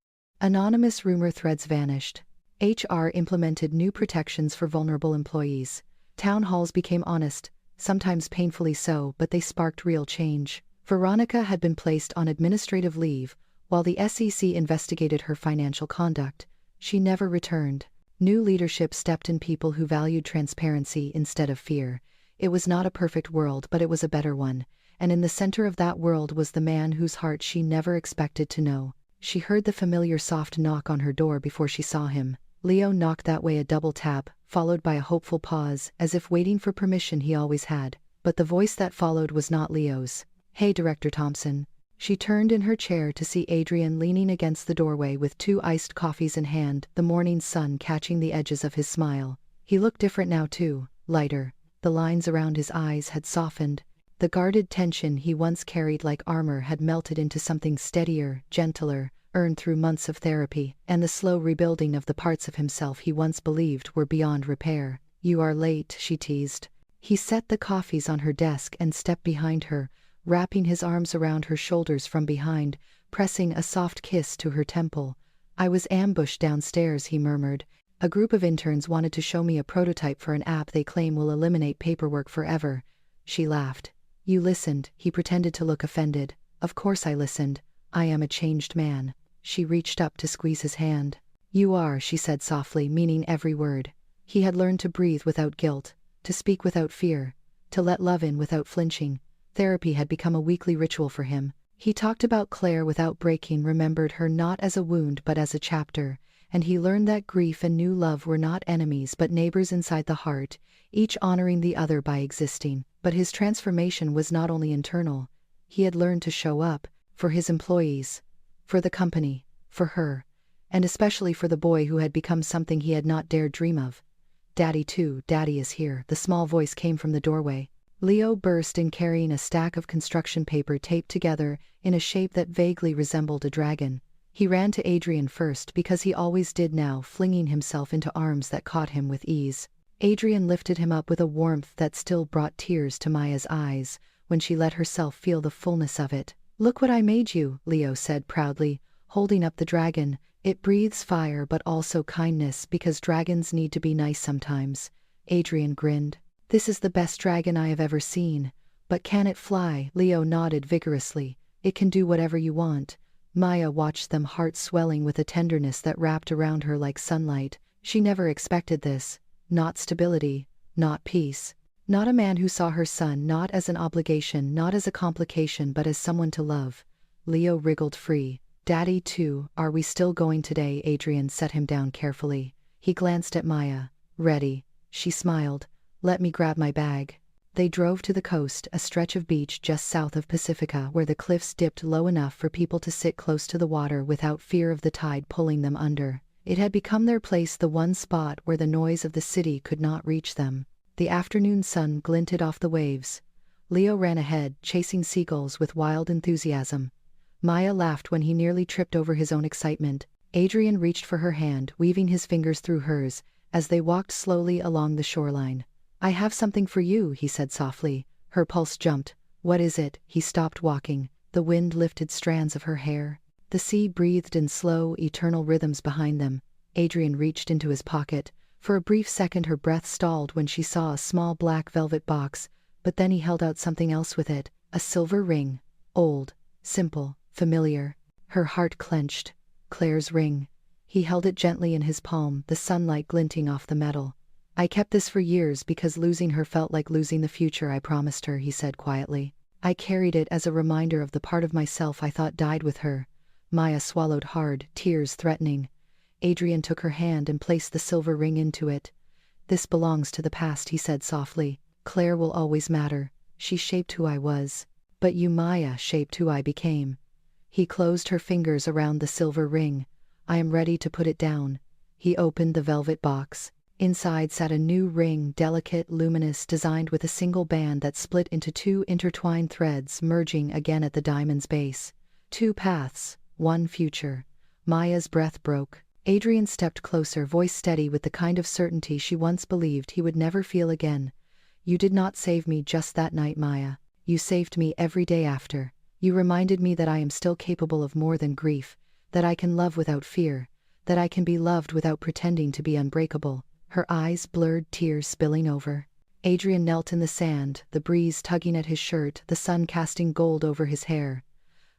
Anonymous rumor threads vanished. HR implemented new protections for vulnerable employees. Town halls became honest, sometimes painfully so, but they sparked real change. Veronica had been placed on administrative leave, while the SEC investigated her financial conduct. She never returned. New leadership stepped in, people who valued transparency instead of fear. It was not a perfect world, but it was a better one, and in the center of that world was the man whose heart she never expected to know. She heard the familiar soft knock on her door before she saw him. Leo knocked that way, a double tap, followed by a hopeful pause, as if waiting for permission he always had. But the voice that followed was not Leo's. "Hey, Director Thompson." She turned in her chair to see Adrian leaning against the doorway with 2 iced coffees in hand, the morning sun catching the edges of his smile. He looked different now too, lighter. The lines around his eyes had softened. The guarded tension he once carried like armor had melted into something steadier, gentler, earned through months of therapy, and the slow rebuilding of the parts of himself he once believed were beyond repair. "You are late," she teased. He set the coffees on her desk and stepped behind her, wrapping his arms around her shoulders from behind, pressing a soft kiss to her temple. "I was ambushed downstairs," he murmured. "A group of interns wanted to show me a prototype for an app they claim will eliminate paperwork forever." She laughed. "You listened." He pretended to look offended. "Of course I listened. I am a changed man." She reached up to squeeze his hand. "You are," she said softly, meaning every word. He had learned to breathe without guilt, to speak without fear, to let love in without flinching. Therapy had become a weekly ritual for him. He talked about Claire without breaking, remembered her not as a wound but as a chapter, and he learned that grief and new love were not enemies but neighbors inside the heart, each honoring the other by existing. But his transformation was not only internal. He had learned to show up, for his employees, for the company, for her, and especially for the boy who had become something he had not dared dream of. "Daddy too, Daddy is here," the small voice came from the doorway. Leo burst in, carrying a stack of construction paper taped together in a shape that vaguely resembled a dragon. He ran to Adrian first, because he always did now, flinging himself into arms that caught him with ease. Adrian lifted him up with a warmth that still brought tears to Maya's eyes when she let herself feel the fullness of it. "Look what I made you," Leo said proudly, holding up the dragon. "It breathes fire but also kindness, because dragons need to be nice sometimes." Adrian grinned. "This is the best dragon I have ever seen. But can it fly?" Leo nodded vigorously. "It can do whatever you want." Maya watched them, heart swelling with a tenderness that wrapped around her like sunlight. She never expected this. Not stability, not peace. Not a man who saw her son not as an obligation, not as a complication, but as someone to love. Leo wriggled free. "Daddy too, are we still going today?" Adrian set him down carefully. He glanced at Maya. "Ready." She smiled. "Let me grab my bag." They drove to the coast, a stretch of beach just south of Pacifica where the cliffs dipped low enough for people to sit close to the water without fear of the tide pulling them under. It had become their place, the one spot where the noise of the city could not reach them. The afternoon sun glinted off the waves. Leo ran ahead, chasing seagulls with wild enthusiasm. Maya laughed when he nearly tripped over his own excitement. Adrian reached for her hand, weaving his fingers through hers, as they walked slowly along the shoreline. "I have something for you," he said softly. Her pulse jumped. "What is it?" He stopped walking. The wind lifted strands of her hair. The sea breathed in slow, eternal rhythms behind them. Adrian reached into his pocket. For a brief second her breath stalled when she saw a small black velvet box, but then he held out something else with it. A silver ring. Old, simple, familiar. Her heart clenched. Claire's ring. He held it gently in his palm, the sunlight glinting off the metal. "I kept this for years because losing her felt like losing the future I promised her," he said quietly. "I carried it as a reminder of the part of myself I thought died with her." Maya swallowed hard, tears threatening. Adrian took her hand and placed the silver ring into it. "This belongs to the past," he said softly. "Claire will always matter. She shaped who I was. But you, Maya, shaped who I became." He closed her fingers around the silver ring. "I am ready to put it down." He opened the velvet box. Inside sat a new ring, delicate, luminous, designed with a single band that split into 2 intertwined threads, merging again at the diamond's base. 2 paths, 1 future. Maya's breath broke. Adrian stepped closer, voice steady with the kind of certainty she once believed he would never feel again. "You did not save me just that night, Maya. You saved me every day after. You reminded me that I am still capable of more than grief, that I can love without fear, that I can be loved without pretending to be unbreakable." Her eyes blurred, tears spilling over. Adrian knelt in the sand, the breeze tugging at his shirt, the sun casting gold over his hair.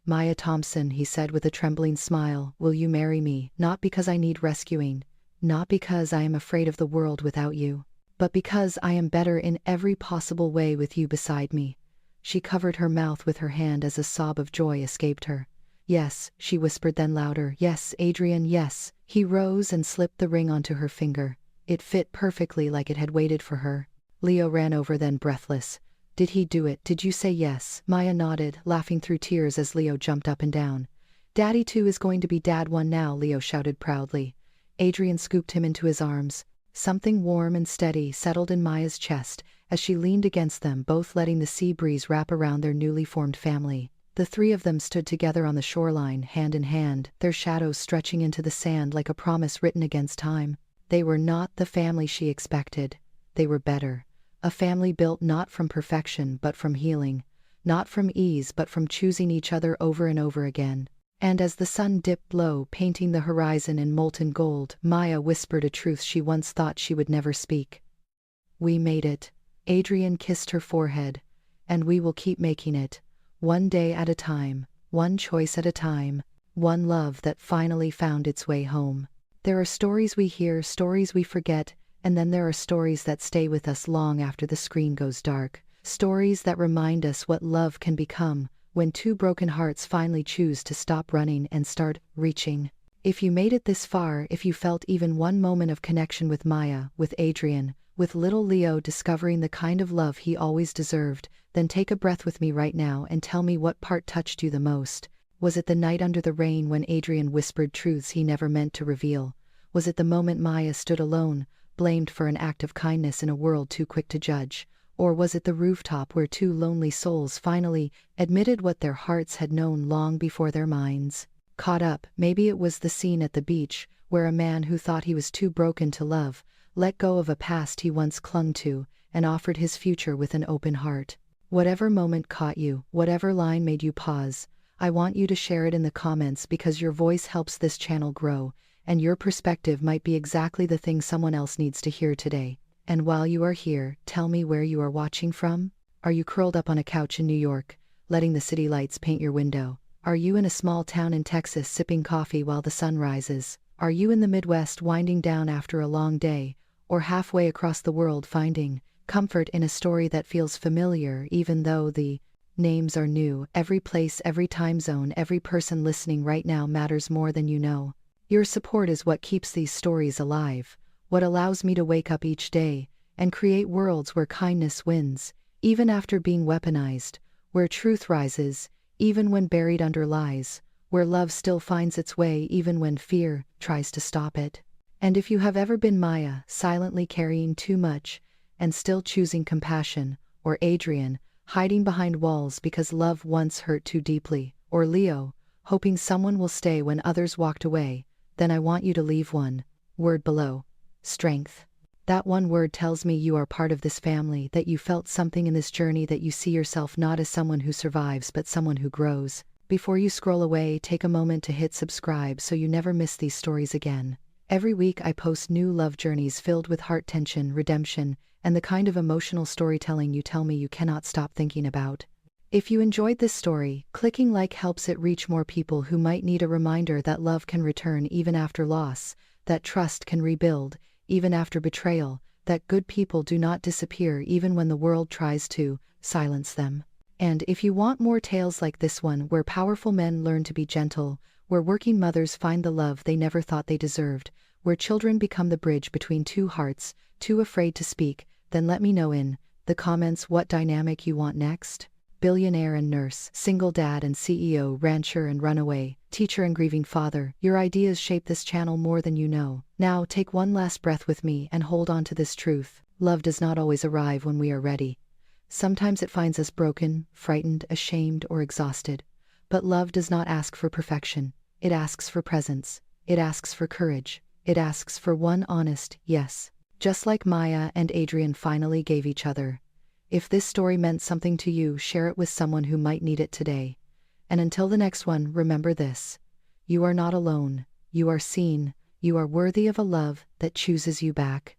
"Maya Thompson," he said with a trembling smile, "will you marry me? Not because I need rescuing, not because I am afraid of the world without you, but because I am better in every possible way with you beside me." She covered her mouth with her hand as a sob of joy escaped her. "Yes," she whispered, then louder, "Yes, Adrian, yes." He rose and slipped the ring onto her finger. It fit perfectly like it had waited for her. Leo ran over then breathless. Did he do it? Did you say yes? Maya nodded, laughing through tears as Leo jumped up and down. Daddy 2 is going to be Dad 1 now, Leo shouted proudly. Adrian scooped him into his arms. Something warm and steady settled in Maya's chest as she leaned against them, both letting the sea breeze wrap around their newly formed family. The three of them stood together on the shoreline, hand in hand, their shadows stretching into the sand like a promise written against time. They were not the family she expected. They were better. A family built not from perfection but from healing. Not from ease but from choosing each other over and over again. And as the sun dipped low, painting the horizon in molten gold, Maya whispered a truth she once thought she would never speak. We made it. Adrian kissed her forehead. And we will keep making it. One day at a time, one choice at a time, one love that finally found its way home. There are stories we hear, stories we forget, and then there are stories that stay with us long after the screen goes dark. Stories that remind us what love can become when two broken hearts finally choose to stop running and start reaching. If you made it this far, if you felt even one moment of connection with Maya, with Adrian, with little Leo discovering the kind of love he always deserved, then take a breath with me right now and tell me what part touched you the most. Was it the night under the rain when Adrian whispered truths he never meant to reveal? Was it the moment Maya stood alone, blamed for an act of kindness in a world too quick to judge? Or was it the rooftop where two lonely souls finally admitted what their hearts had known long before their minds caught up? Maybe it was the scene at the beach, where a man who thought he was too broken to love, let go of a past he once clung to, and offered his future with an open heart. Whatever moment caught you, whatever line made you pause, I want you to share it in the comments because your voice helps this channel grow, and your perspective might be exactly the thing someone else needs to hear today. And while you are here, tell me where you are watching from. Are you curled up on a couch in New York, letting the city lights paint your window? Are you in a small town in Texas sipping coffee while the sun rises? Are you in the Midwest winding down after a long day, or halfway across the world finding comfort in a story that feels familiar even though the names are new? Every place, every time zone, every person listening right now matters more than you know. Your support is what keeps these stories alive. What allows me to wake up each day and create worlds where kindness wins, even after being weaponized, where truth rises, even when buried under lies, where love still finds its way even when fear tries to stop it. And if you have ever been Maya, silently carrying too much and still choosing compassion, or Adrian, hiding behind walls because love once hurt too deeply, or Leo, hoping someone will stay when others walked away, then I want you to leave one word below. Strength. That one word tells me you are part of this family, that you felt something in this journey, that you see yourself not as someone who survives but someone who grows. Before you scroll away, take a moment to hit subscribe so you never miss these stories again. Every week I post new love journeys filled with heart tension, redemption, and the kind of emotional storytelling you tell me you cannot stop thinking about. If you enjoyed this story, clicking like helps it reach more people who might need a reminder that love can return even after loss, that trust can rebuild even after betrayal, that good people do not disappear even when the world tries to silence them. And if you want more tales like this one, where powerful men learn to be gentle, where working mothers find the love they never thought they deserved, where children become the bridge between two hearts, too afraid to speak, then let me know in the comments what dynamic you want next. Billionaire and nurse, single dad and CEO, rancher and runaway, teacher and grieving father, your ideas shape this channel more than you know. Now take one last breath with me and hold on to this truth. Love does not always arrive when we are ready. Sometimes it finds us broken, frightened, ashamed, or exhausted. But love does not ask for perfection. It asks for presence. It asks for courage. It asks for one honest yes. Just like Maya and Adrian finally gave each other. If this story meant something to you, share it with someone who might need it today. And until the next one, remember this. You are not alone. You are seen. You are worthy of a love that chooses you back.